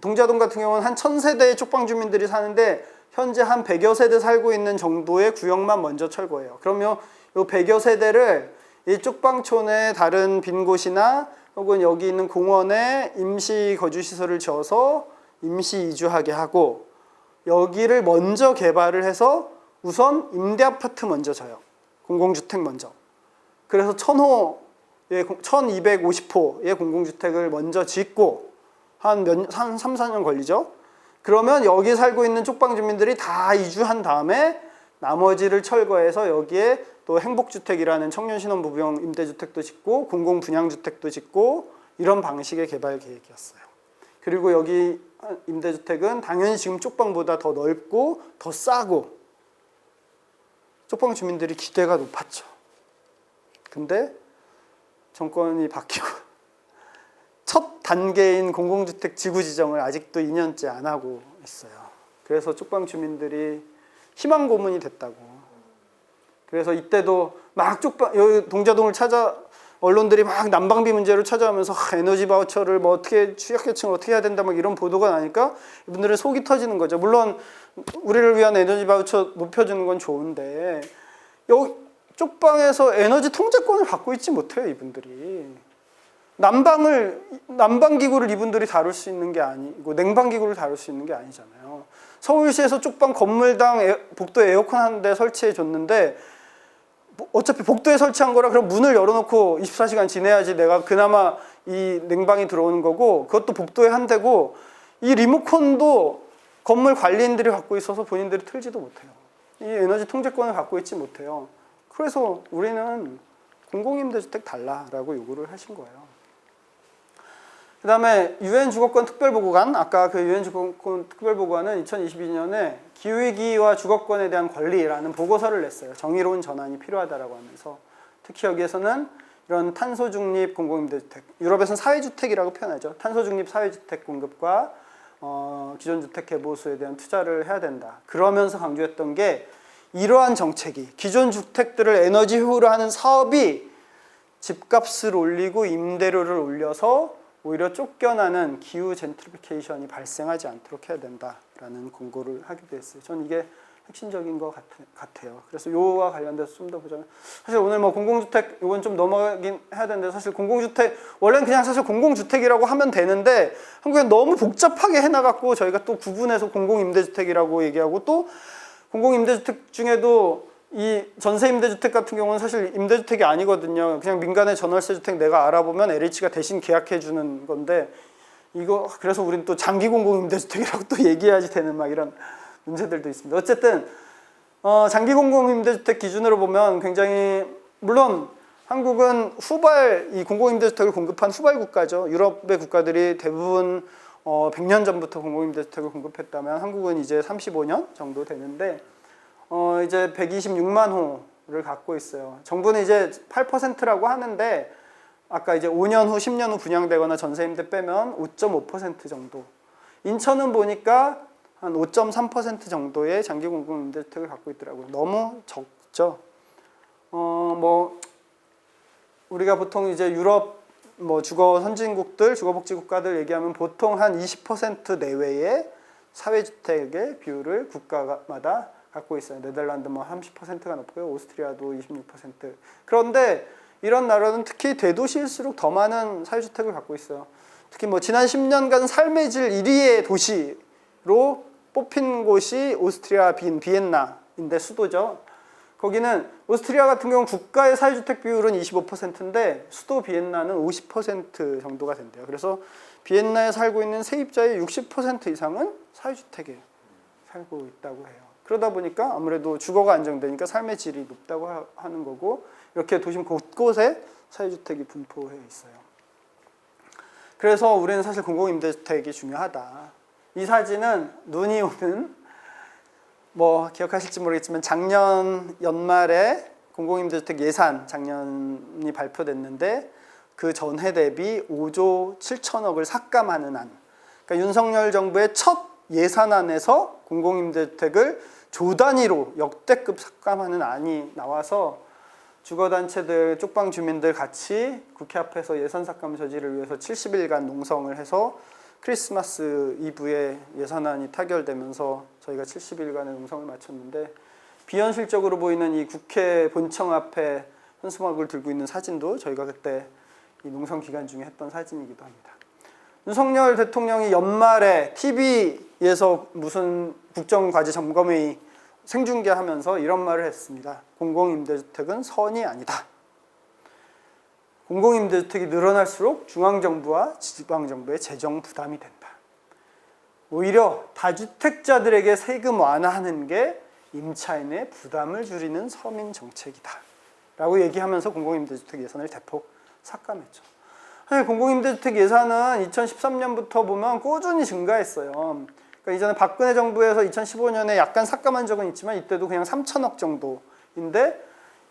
동자동 같은 경우는 한 1000세대의 쪽방 주민들이 사는데 현재 한 100여 세대 살고 있는 정도의 구역만 먼저 철거해요. 그러면 이 100여 세대를 이 쪽방촌의 다른 빈 곳이나 혹은 여기 있는 공원에 임시 거주시설을 지어서 임시 이주하게 하고, 여기를 먼저 개발을 해서 우선 임대 아파트 먼저 져요. 공공주택 먼저. 그래서 1250호의 공공주택을 먼저 짓고 한 3, 4년 걸리죠. 그러면 여기 살고 있는 쪽방 주민들이 다 이주한 다음에 나머지를 철거해서 여기에 또 행복주택이라는 청년 신혼부부용 임대주택도 짓고 공공분양주택도 짓고, 이런 방식의 개발 계획이었어요. 그리고 여기 임대주택은 당연히 지금 쪽방보다 더 넓고 더 싸고 쪽방 주민들이 기대가 높았죠. 근데 정권이 바뀌고 첫 단계인 공공주택 지구 지정을 아직도 2년째 안 하고 있어요. 그래서 쪽방 주민들이 희망 고문이 됐다고. 그래서 이때도 막 여기 동자동을 언론들이 막 난방비 문제로 찾아오면서 에너지 바우처를 뭐 어떻게 취약계층을 어떻게 해야 된다 막 이런 보도가 나니까 이분들은 속이 터지는 거죠. 물론 우리를 위한 에너지 바우처 높여주는 건 좋은데 여기 쪽방에서 에너지 통제권을 갖고 있지 못해요, 이분들이. 난방기구를 이분들이 다룰 수 있는 게 아니고 냉방기구를 다룰 수 있는 게 아니잖아요. 서울시에서 쪽방 건물당 복도에 에어컨 한 대 설치해 줬는데 어차피 복도에 설치한 거라 그럼 문을 열어놓고 24시간 지내야지 내가 그나마 이 냉방이 들어오는 거고, 그것도 복도에 한 대고, 이 리모컨도 건물 관리인들이 갖고 있어서 본인들이 틀지도 못해요. 이 에너지 통제권을 갖고 있지 못해요. 그래서 우리는 공공임대주택 달라라고 요구를 하신 거예요. 그 다음에 UN 주거권 특별보고관, 아까 그 UN 주거권 특별보고관은 2022년에 기후위기와 주거권에 대한 권리라는 보고서를 냈어요. 정의로운 전환이 필요하다라고 하면서, 특히 여기에서는 이런 탄소중립 공공임대주택, 유럽에서는 사회주택이라고 표현하죠. 탄소중립 사회주택 공급과 기존 주택 개보수에 대한 투자를 해야 된다. 그러면서 강조했던 게 이러한 정책이, 기존 주택들을 에너지 효율화 하는 사업이 집값을 올리고 임대료를 올려서 오히려 쫓겨나는 기후 젠트리피케이션이 발생하지 않도록 해야 된다라는 권고를 하기도 했어요. 저는 이게 핵심적인 것 같아요. 그래서 요와 관련돼서 좀 더 보자면, 사실 오늘 뭐 공공주택 이건 좀 넘어가긴 해야 되는데, 사실 공공주택 원래는 그냥 사실 공공주택이라고 하면 되는데 한국에 너무 복잡하게 해놔갖고 저희가 또 구분해서 공공임대주택이라고 얘기하고, 또 공공임대주택 중에도 이 전세임대주택 같은 경우는 사실 임대주택이 아니거든요. 그냥 민간의 전월세주택 내가 알아보면 LH가 대신 계약해 주는 건데, 이거 그래서 우린 또 장기 공공임대주택이라고 또 얘기해야지 되는 막 이런 문제들도 있습니다. 어쨌든 장기 공공임대주택 기준으로 보면 굉장히, 물론 한국은 후발 이 공공임대주택을 공급한 후발 국가죠. 유럽의 국가들이 대부분 100년 전부터 공공임대주택을 공급했다면 한국은 이제 35년 정도 되는데 이제 126만 호를 갖고 있어요. 정부는 이제 8%라고 하는데 아까 이제 5년 후, 10년 후 분양되거나 전세임대 빼면 5.5% 정도. 인천은 보니까 한 5.3% 정도의 장기 공공임대주택을 갖고 있더라고요. 너무 적죠. 뭐 우리가 보통 이제 유럽 뭐 주거 선진국들, 주거복지 국가들 얘기하면 보통 한 20% 내외의 사회주택의 비율을 국가마다 갖고 있어요. 네덜란드 뭐 30%가 넘고요. 오스트리아도 26%. 그런데 이런 나라는 특히 대도시일수록 더 많은 사회주택을 갖고 있어요. 특히 뭐 지난 10년간 삶의 질 1위의 도시로 뽑힌 곳이 오스트리아 비엔나인데, 수도죠. 거기는 오스트리아 같은 경우는 국가의 사회주택 비율은 25%인데 수도 비엔나는 50% 정도가 된대요. 그래서 비엔나에 살고 있는 세입자의 60% 이상은 사회주택에 살고 있다고 해요. 그러다 보니까 아무래도 주거가 안정되니까 삶의 질이 높다고 하는 거고, 이렇게 도심 곳곳에 사회주택이 분포해 있어요. 그래서 우리는 사실 공공임대주택이 중요하다. 이 사진은 눈이 오는, 뭐 기억하실지 모르겠지만 작년 연말에 공공임대주택 예산 작년이 발표됐는데 그 전해 대비 5조 7천억을 삭감하는 안. 그러니까 윤석열 정부의 첫 예산안에서 공공임대주택을 조 단위로 역대급 삭감하는 안이 나와서 주거단체들, 쪽방 주민들 같이 국회 앞에서 예산 삭감 저지를 위해서 70일간 농성을 해서 크리스마스 이브에 예산안이 타결되면서 저희가 70일간의 농성을 마쳤는데, 비현실적으로 보이는 이 국회 본청 앞에 현수막을 들고 있는 사진도 저희가 그때 이 농성 기간 중에 했던 사진이기도 합니다. 윤석열 대통령이 연말에 TV에서 무슨 국정과제 점검회의 생중계하면서 이런 말을 했습니다. 공공임대주택은 선이 아니다. 공공임대주택이 늘어날수록 중앙정부와 지방정부의 재정 부담이 된다. 오히려 다주택자들에게 세금 완화하는 게 임차인의 부담을 줄이는 서민 정책이다 라고 얘기하면서 공공임대주택 예산을 대폭 삭감했죠. 사실 공공임대주택 예산은 2013년부터 보면 꾸준히 증가했어요. 그러니까 이전에 박근혜 정부에서 2015년에 약간 삭감한 적은 있지만 이때도 그냥 3천억 정도인데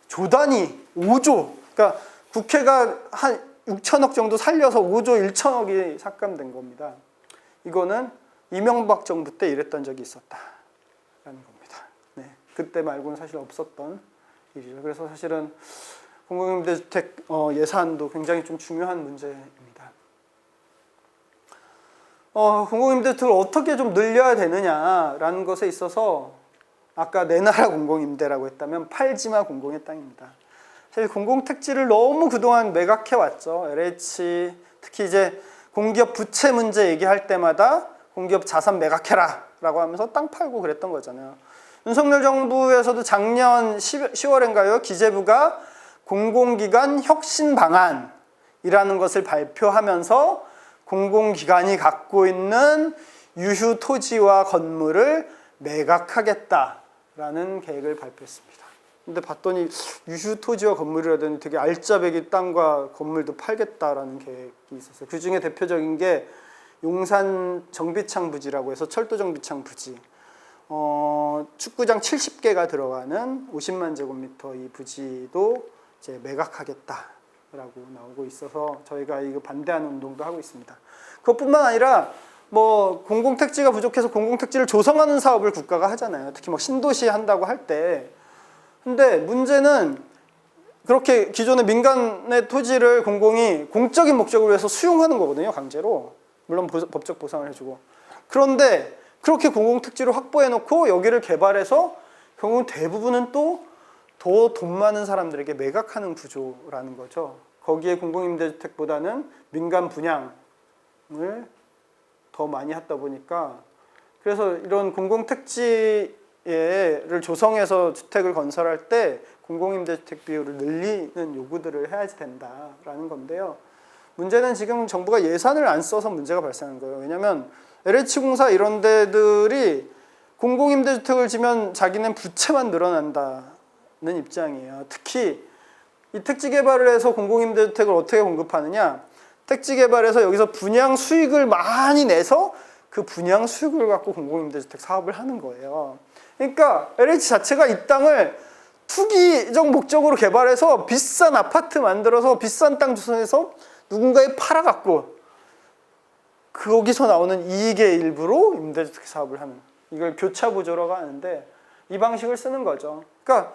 조단위 5조, 그러니까 국회가 한 6천억 정도 살려서 5조 1천억이 삭감된 겁니다. 이거는 이명박 정부 때 이랬던 적이 있었다라는 겁니다. 네, 그때 말고는 사실 없었던 일이죠. 그래서 사실은 공공임대주택 예산도 굉장히 좀 중요한 문제입니다. 공공임대주택을 어떻게 좀 늘려야 되느냐라는 것에 있어서 아까 내놔라 공공임대라고 했다면 팔지마 공공의 땅입니다. 사실 공공택지를 너무 그동안 매각해 왔죠. LH 특히 이제 공기업 부채 문제 얘기할 때마다 공기업 자산 매각해라 라고 하면서 땅 팔고 그랬던 거잖아요. 윤석열 정부에서도 작년 10월인가요? 기재부가 공공기관 혁신 방안이라는 것을 발표하면서 공공기관이 갖고 있는 유휴 토지와 건물을 매각하겠다라는 계획을 발표했습니다. 근데 봤더니 유휴 토지와 건물이라더니 되게 알짜배기 땅과 건물도 팔겠다라는 계획이 있었어요. 그 중에 대표적인 게 용산 정비창 부지라고 해서 철도 정비창 부지. 축구장 70개가 들어가는 50만 제곱미터 이 부지도 이제 매각하겠다라고 나오고 있어서 저희가 이거 반대하는 운동도 하고 있습니다. 그것뿐만 아니라 뭐 공공택지가 부족해서 공공택지를 조성하는 사업을 국가가 하잖아요. 특히 뭐 신도시 한다고 할 때. 근데 문제는 그렇게 기존의 민간의 토지를 공공이 공적인 목적을 위해서 수용하는 거거든요. 강제로. 물론 법적 보상을 해주고. 그런데 그렇게 공공택지를 확보해놓고 여기를 개발해서 결국은 대부분은 또 더 돈 많은 사람들에게 매각하는 구조라는 거죠. 거기에 공공임대주택보다는 민간 분양을 더 많이 하다 보니까 그래서 이런 공공택지를 조성해서 주택을 건설할 때 공공임대주택 비율을 늘리는 요구들을 해야지 된다라는 건데요. 문제는 지금 정부가 예산을 안 써서 문제가 발생하는 거예요. 왜냐하면 LH공사 이런 데들이 공공임대주택을 지면 자기는 부채만 늘어난다는 입장이에요. 특히 이 택지 개발을 해서 공공임대주택을 어떻게 공급하느냐. 택지 개발해서 여기서 분양 수익을 많이 내서 그 분양 수익을 갖고 공공임대주택 사업을 하는 거예요. 그러니까 LH 자체가 이 땅을 투기적 목적으로 개발해서 비싼 아파트 만들어서 비싼 땅 조성해서 누군가에 팔아갖고 거기서 나오는 이익의 일부로 임대주택 사업을 하는, 이걸 교차구조라고 하는데 이 방식을 쓰는 거죠. 그러니까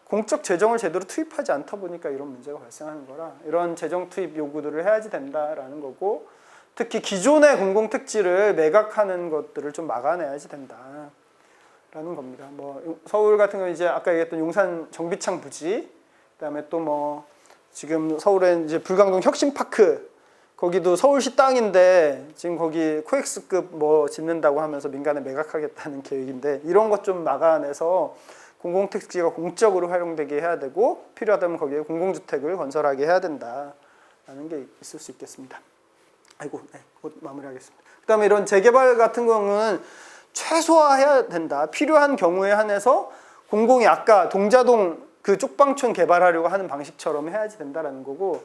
공적 재정을 제대로 투입하지 않다 보니까 이런 문제가 발생하는 거라 이런 재정 투입 요구들을 해야지 된다라는 거고, 특히 기존의 공공택지를 매각하는 것들을 좀 막아내야지 된다라는 겁니다. 뭐 서울 같은 경우 이제 아까 얘기했던 용산 정비창 부지, 그다음에 또 뭐 지금 서울에 이제 불광동 혁신파크, 거기도 서울시 땅인데 지금 거기 코엑스급 뭐 짓는다고 하면서 민간에 매각하겠다는 계획인데 이런 것 좀 막아내서 공공택지가 공적으로 활용되게 해야 되고 필요하다면 거기에 공공주택을 건설하게 해야 된다라는 게 있을 수 있겠습니다. 아이고, 네, 곧 마무리하겠습니다. 그다음에 이런 재개발 같은 경우는 최소화해야 된다. 필요한 경우에 한해서 공공이 아까 동자동 그 쪽방촌 개발하려고 하는 방식처럼 해야지 된다라는 거고,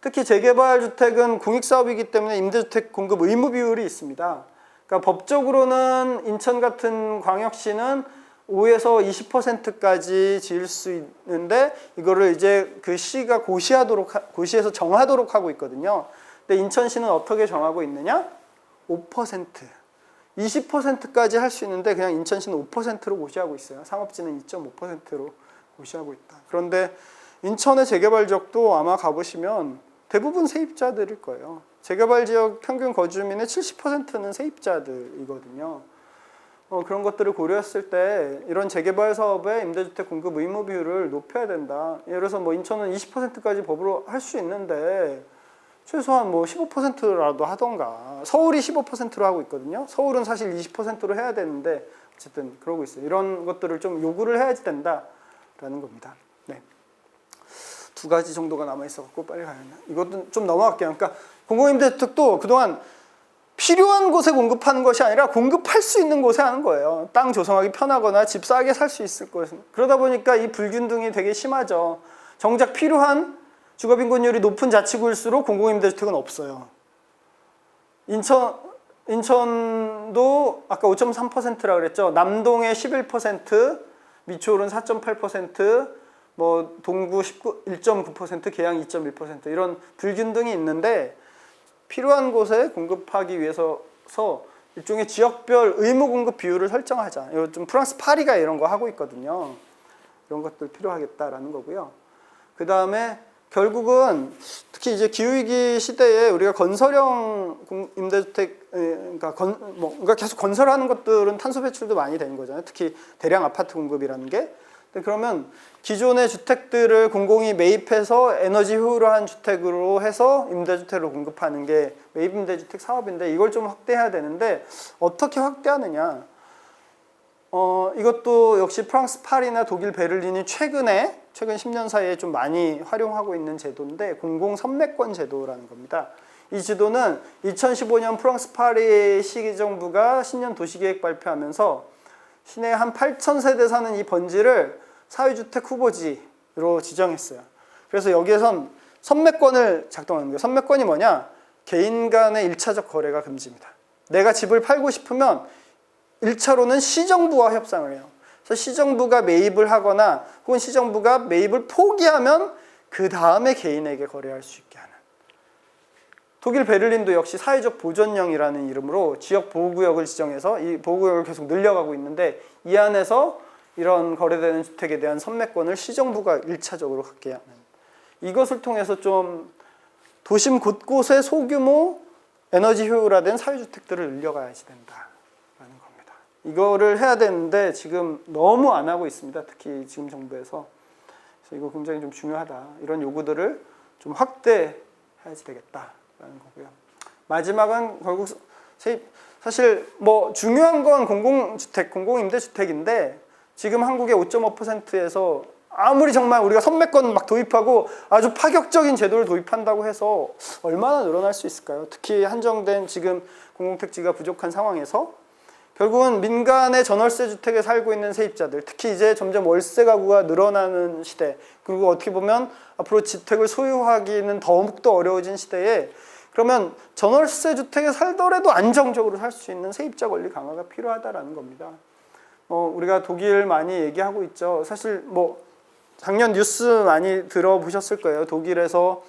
특히 재개발 주택은 공익사업이기 때문에 임대주택 공급 의무 비율이 있습니다. 그러니까 법적으로는 인천 같은 광역시는 5에서 20%까지 지을 수 있는데 이거를 이제 그 시가 고시에서 정하도록 하고 있거든요. 근데 인천시는 어떻게 정하고 있느냐? 5%. 20%까지 할 수 있는데 그냥 인천시는 5%로 고시하고 있어요. 상업지는 2.5%로 고시하고 있다. 그런데 인천의 재개발 지역도 아마 가보시면 대부분 세입자들일 거예요. 재개발 지역 평균 거주민의 70%는 세입자들이거든요. 그런 것들을 고려했을 때 이런 재개발 사업의 임대주택 공급 의무 비율을 높여야 된다. 예를 들어서 뭐 인천은 20%까지 법으로 할 수 있는데 최소한 뭐 15%라도 하던가. 서울이 15%로 하고 있거든요. 서울은 사실 20%로 해야 되는데 어쨌든 그러고 있어요. 이런 것들을 좀 요구를 해야지 된다라는 겁니다. 네. 2가지 정도가 남아있어갖고 빨리 가야 하나. 이것도 좀 넘어갈게요. 그러니까 공공임대주택도 그동안 필요한 곳에 공급하는 것이 아니라 공급할 수 있는 곳에 하는 거예요. 땅 조성하기 편하거나 집 싸게 살 수 있을 곳. 그러다 보니까 이 불균등이 되게 심하죠. 정작 필요한 주거빈곤율이 높은 자치구일수록 공공임대주택은 없어요. 인천도 아까 5.3%라 그랬죠. 남동의 11%, 미추홀은 4.8%, 뭐 동구 1.9%, 계양 2.1% 이런 불균등이 있는데 필요한 곳에 공급하기 위해서 일종의 지역별 의무 공급 비율을 설정하자. 이거 좀 프랑스 파리가 이런 거 하고 있거든요. 이런 것들 필요하겠다라는 거고요. 그 다음에 결국은 특히 이제 기후위기 시대에 우리가 건설형 임대주택, 그러니까 계속 건설하는 것들은 탄소 배출도 많이 되는 거잖아요. 특히 대량 아파트 공급이라는 게. 그러면 기존의 주택들을 공공이 매입해서 에너지 효율화한 주택으로 해서 임대주택으로 공급하는 게 매입임대주택 사업인데 이걸 좀 확대해야 되는데 어떻게 확대하느냐. 이것도 역시 프랑스 파리나 독일 베를린이 최근 10년 사이에 좀 많이 활용하고 있는 제도인데 공공선매권 제도라는 겁니다. 이 제도는 2015년 프랑스 파리 시정부가 신년 도시계획 발표하면서 시내 한 8,000세대 사는 이 번지를 사회주택 후보지로 지정했어요. 그래서 여기에선 선매권을 작동하는 거예요. 선매권이 뭐냐? 개인 간의 1차적 거래가 금지입니다. 내가 집을 팔고 싶으면 1차로는 시정부와 협상을 해요. 그래서 시정부가 매입을 하거나 혹은 시정부가 매입을 포기하면 그 다음에 개인에게 거래할 수 있게 하는. 독일 베를린도 역시 사회적 보전령이라는 이름으로 지역 보호구역을 지정해서 이 보호구역을 계속 늘려가고 있는데 이 안에서 이런 거래되는 주택에 대한 선매권을 시정부가 1차적으로 갖게 하는. 이것을 통해서 좀 도심 곳곳에 소규모 에너지 효율화된 사회주택들을 늘려가야지 된다. 이거를 해야 되는데 지금 너무 안 하고 있습니다. 특히 지금 정부에서. 그래서 이거 굉장히 좀 중요하다. 이런 요구들을 좀 확대해야지 되겠다라는 거고요. 마지막은 결국 사실 뭐 중요한 건 공공주택, 공공임대주택인데 지금 한국의 5.5%에서 아무리 정말 우리가 선매권 막 도입하고 아주 파격적인 제도를 도입한다고 해서 얼마나 늘어날 수 있을까요? 특히 한정된 지금 공공택지가 부족한 상황에서 결국은 민간의 전월세 주택에 살고 있는 세입자들, 특히 이제 점점 월세 가구가 늘어나는 시대, 그리고 어떻게 보면 앞으로 주택을 소유하기는 더욱더 어려워진 시대에 그러면 전월세 주택에 살더라도 안정적으로 살 수 있는 세입자 권리 강화가 필요하다라는 겁니다. 우리가 독일 많이 얘기하고 있죠. 사실 뭐 작년 뉴스 많이 들어보셨을 거예요. 독일에서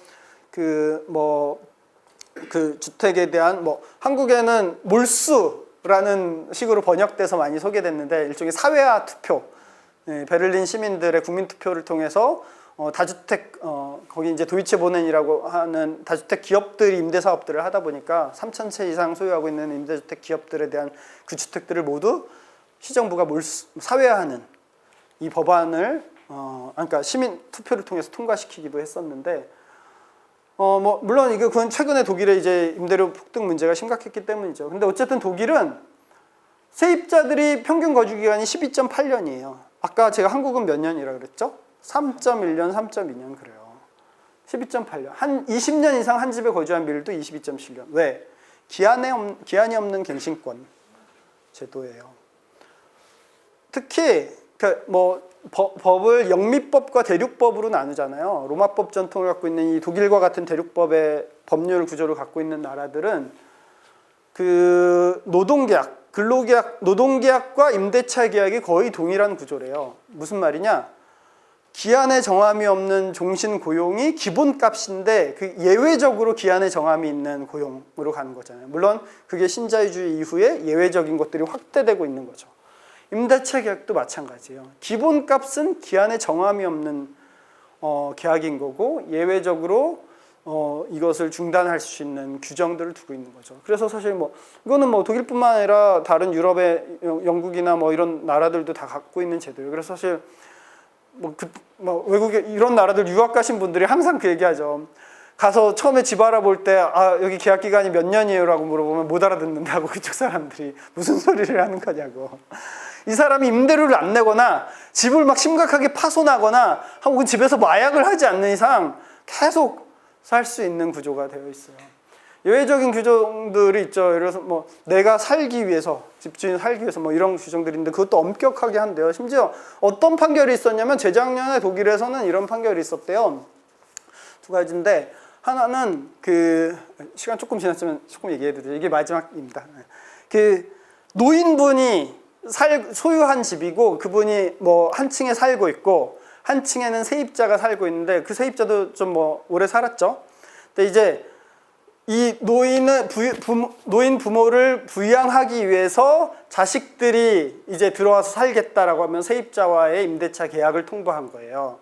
그 주택에 대한 한국에는 몰수라는 식으로 번역돼서 많이 소개됐는데 일종의 사회화 투표, 베를린 시민들의 국민 투표를 통해서 다주택 거기 이제 도이체보넨이라고 하는 다주택 기업들이 임대 사업들을 하다 보니까 3,000채 이상 소유하고 있는 임대주택 기업들에 대한 그 주택들을 모두 시정부가 사회화하는 이 법안을 그러니까 시민 투표를 통해서 통과시키기도 했었는데 물론 그건 최근에 독일의 이제 임대료 폭등 문제가 심각했기 때문이죠. 근데 어쨌든 독일은 세입자들이 평균 거주 기간이 12.8년이에요. 아까 제가 한국은 몇 년이라 그랬죠? 3.1년, 3.2년 그래요. 12.8년. 한 20년 이상 한 집에 거주한 비율도 22.7년. 왜? 기한이 없는 갱신권 제도예요. 특히 법을 영미법과 대륙법으로 나누잖아요. 로마법 전통을 갖고 있는 이 독일과 같은 대륙법의 법률 구조를 갖고 있는 나라들은 그 노동계약, 근로계약, 노동계약과 임대차 계약이 거의 동일한 구조래요. 무슨 말이냐? 기한의 정함이 없는 종신 고용이 기본값인데 그 예외적으로 기한의 정함이 있는 고용으로 가는 거잖아요. 물론 그게 신자유주의 이후에 예외적인 것들이 확대되고 있는 거죠. 임대차 계약도 마찬가지예요. 기본값은 기한의 정함이 없는 계약인 거고 예외적으로 이것을 중단할 수 있는 규정들을 두고 있는 거죠. 그래서 사실 이거는 독일뿐만 아니라 다른 유럽의 영국이나 이런 나라들도 다 갖고 있는 제도예요. 그래서 사실 외국에 이런 나라들 유학 가신 분들이 항상 그 얘기하죠. 가서 처음에 집 알아볼 때 여기 계약 기간이 몇 년이에요? 라고 물어보면 못 알아듣는다고 그쪽 사람들이 무슨 소리를 하는 거냐고. 이 사람이 임대료를 안 내거나 집을 막 심각하게 파손하거나 혹은 집에서 마약을 하지 않는 이상 계속 살 수 있는 구조가 되어 있어요. 예외적인 규정들이 있죠. 예를 들어서 내가 살기 위해서, 집주인 살기 위해서 이런 규정들인데 그것도 엄격하게 한대요. 심지어 어떤 판결이 있었냐면 재작년에 독일에서는 이런 판결이 있었대요. 두 가지인데, 하나는 그 시간 조금 지났지만 조금 얘기해도 돼요. 이게 마지막입니다. 그 노인분이 소유한 집이고, 그분이 뭐 한 층에 살고 있고 한 층에는 세입자가 살고 있는데, 그 세입자도 좀 뭐 오래 살았죠. 근데 이제 이 노인 부모를 부양하기 위해서 자식들이 이제 들어와서 살겠다라고 하면 세입자와의 임대차 계약을 통보한 거예요.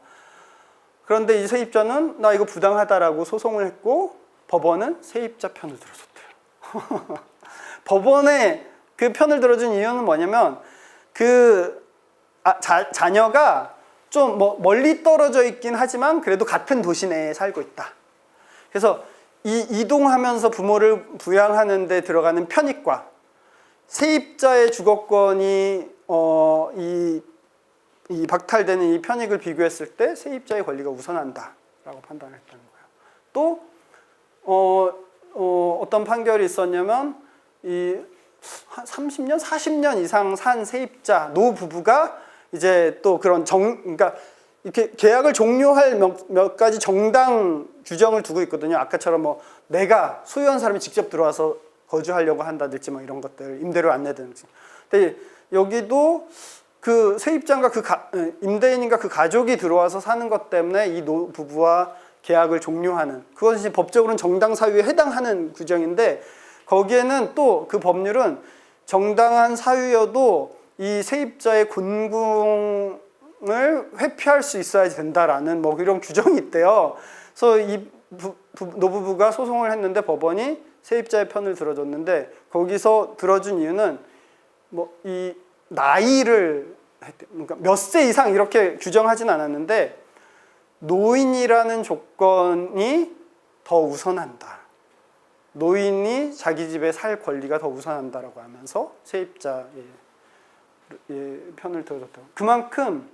그런데 이 세입자는 나 이거 부당하다라고 소송을 했고, 법원은 세입자 편을 들어줬대요. 법원에 그 편을 들어준 이유는 뭐냐면, 그 자녀가 좀 뭐 멀리 떨어져 있긴 하지만 그래도 같은 도시 내에 살고 있다. 그래서 이동하면서 부모를 부양하는 데 들어가는 편익과 세입자의 주거권이 이 박탈되는 이 편익을 비교했을 때 세입자의 권리가 우선한다라고 판단을 했다는 거예요. 또 어떤 판결이 있었냐면, 이 30년, 40년 이상 산 세입자 노부부가 이제 또 그런 그러니까 이렇게 계약을 종료할 몇 가지 정당 규정을 두고 있거든요. 아까처럼 뭐 내가 소유한 사람이 직접 들어와서 거주하려고 한다든지 뭐 이런 것들, 임대료 안 내든지. 근데 여기도 그 세입자인가 임대인인가 그 가족이 들어와서 사는 것 때문에 이 노부부와 계약을 종료하는, 그것이 법적으로는 정당 사유에 해당하는 규정인데, 거기에는 또 그 법률은 정당한 사유여도 이 세입자의 곤궁을 회피할 수 있어야 된다라는 뭐 이런 규정이 있대요. 그래서 이 노부부가 소송을 했는데 법원이 세입자의 편을 들어줬는데, 거기서 들어준 이유는 뭐 이 나이를 그러니까 몇 세 이상 이렇게 규정하진 않았는데, 노인이라는 조건이 더 우선한다. 노인이 자기 집에 살 권리가 더 우선한다라고 하면서 세입자의 편을 들어줬다고. 그만큼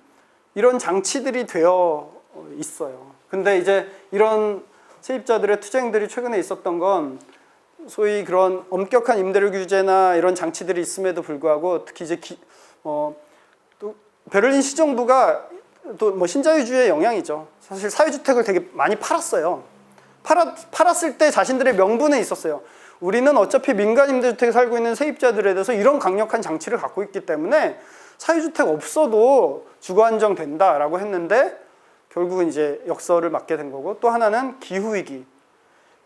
이런 장치들이 되어 있어요. 근데 이제 이런 세입자들의 투쟁들이 최근에 있었던 건, 소위 그런 엄격한 임대료 규제나 이런 장치들이 있음에도 불구하고, 특히 이제 또 베를린 시정부가 또 뭐 신자유주의의 영향이죠. 사실 사회주택을 되게 많이 팔았어요. 팔았을 때 자신들의 명분에 있었어요. 우리는 어차피 민간 임대주택에 살고 있는 세입자들에 대해서 이런 강력한 장치를 갖고 있기 때문에 사회주택 없어도 주거 안정된다라고 했는데, 결국은 이제 역설을 맞게 된 거고, 또 하나는 기후위기.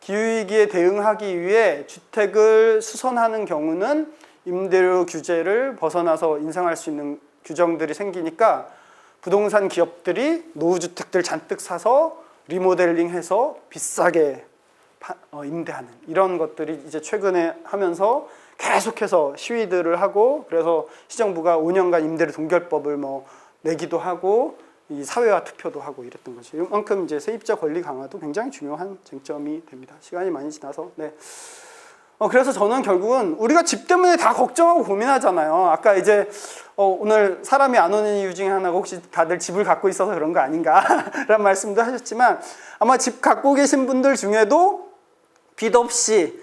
기후위기에 대응하기 위해 주택을 수선하는 경우는 임대료 규제를 벗어나서 인상할 수 있는 규정들이 생기니까, 부동산 기업들이 노후주택들 잔뜩 사서 리모델링해서 비싸게 임대하는 이런 것들이 이제 최근에 하면서 계속해서 시위들을 하고, 그래서 시정부가 5년간 임대료 동결법을 뭐 내기도 하고, 이 사회화 투표도 하고 이랬던 거죠. 이만큼 이제 세입자 권리 강화도 굉장히 중요한 쟁점이 됩니다. 시간이 많이 지나서. 네. 그래서 저는 결국은 우리가 집 때문에 다 걱정하고 고민하잖아요. 아까 이제 오늘 사람이 안 오는 이유 중에 하나가 혹시 다들 집을 갖고 있어서 그런 거 아닌가라는 말씀도 하셨지만, 아마 집 갖고 계신 분들 중에도 빚 없이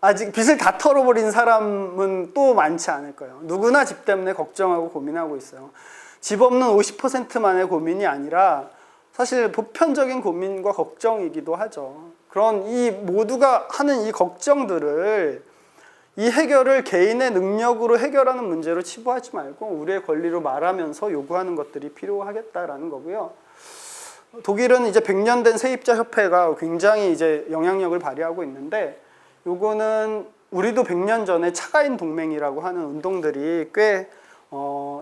아직 빚을 다 털어버린 사람은 또 많지 않을 거예요. 누구나 집 때문에 걱정하고 고민하고 있어요. 집 없는 50%만의 고민이 아니라 사실 보편적인 고민과 걱정이기도 하죠. 그런 이 모두가 하는 이 걱정들을, 이 해결을 개인의 능력으로 해결하는 문제로 치부하지 말고 우리의 권리로 말하면서 요구하는 것들이 필요하겠다라는 거고요. 독일은 이제 100년 된 세입자 협회가 굉장히 이제 영향력을 발휘하고 있는데, 요거는 우리도 100년 전에 차가인 동맹이라고 하는 운동들이 꽤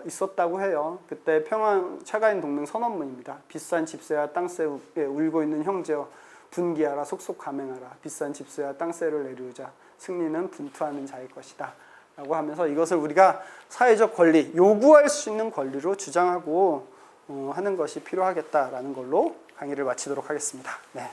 있었다고 해요. 그때 평화 차가인 동맹 선언문입니다. 비싼 집세와 땅세에 울고 있는 형제여 분기하라, 속속 감행하라. 비싼 집세와 땅세를 내리우자. 승리는 분투하는 자의 것이다 라고 하면서, 이것을 우리가 사회적 권리, 요구할 수 있는 권리로 주장하고 하는 것이 필요하겠다라는 걸로 강의를 마치도록 하겠습니다. 네.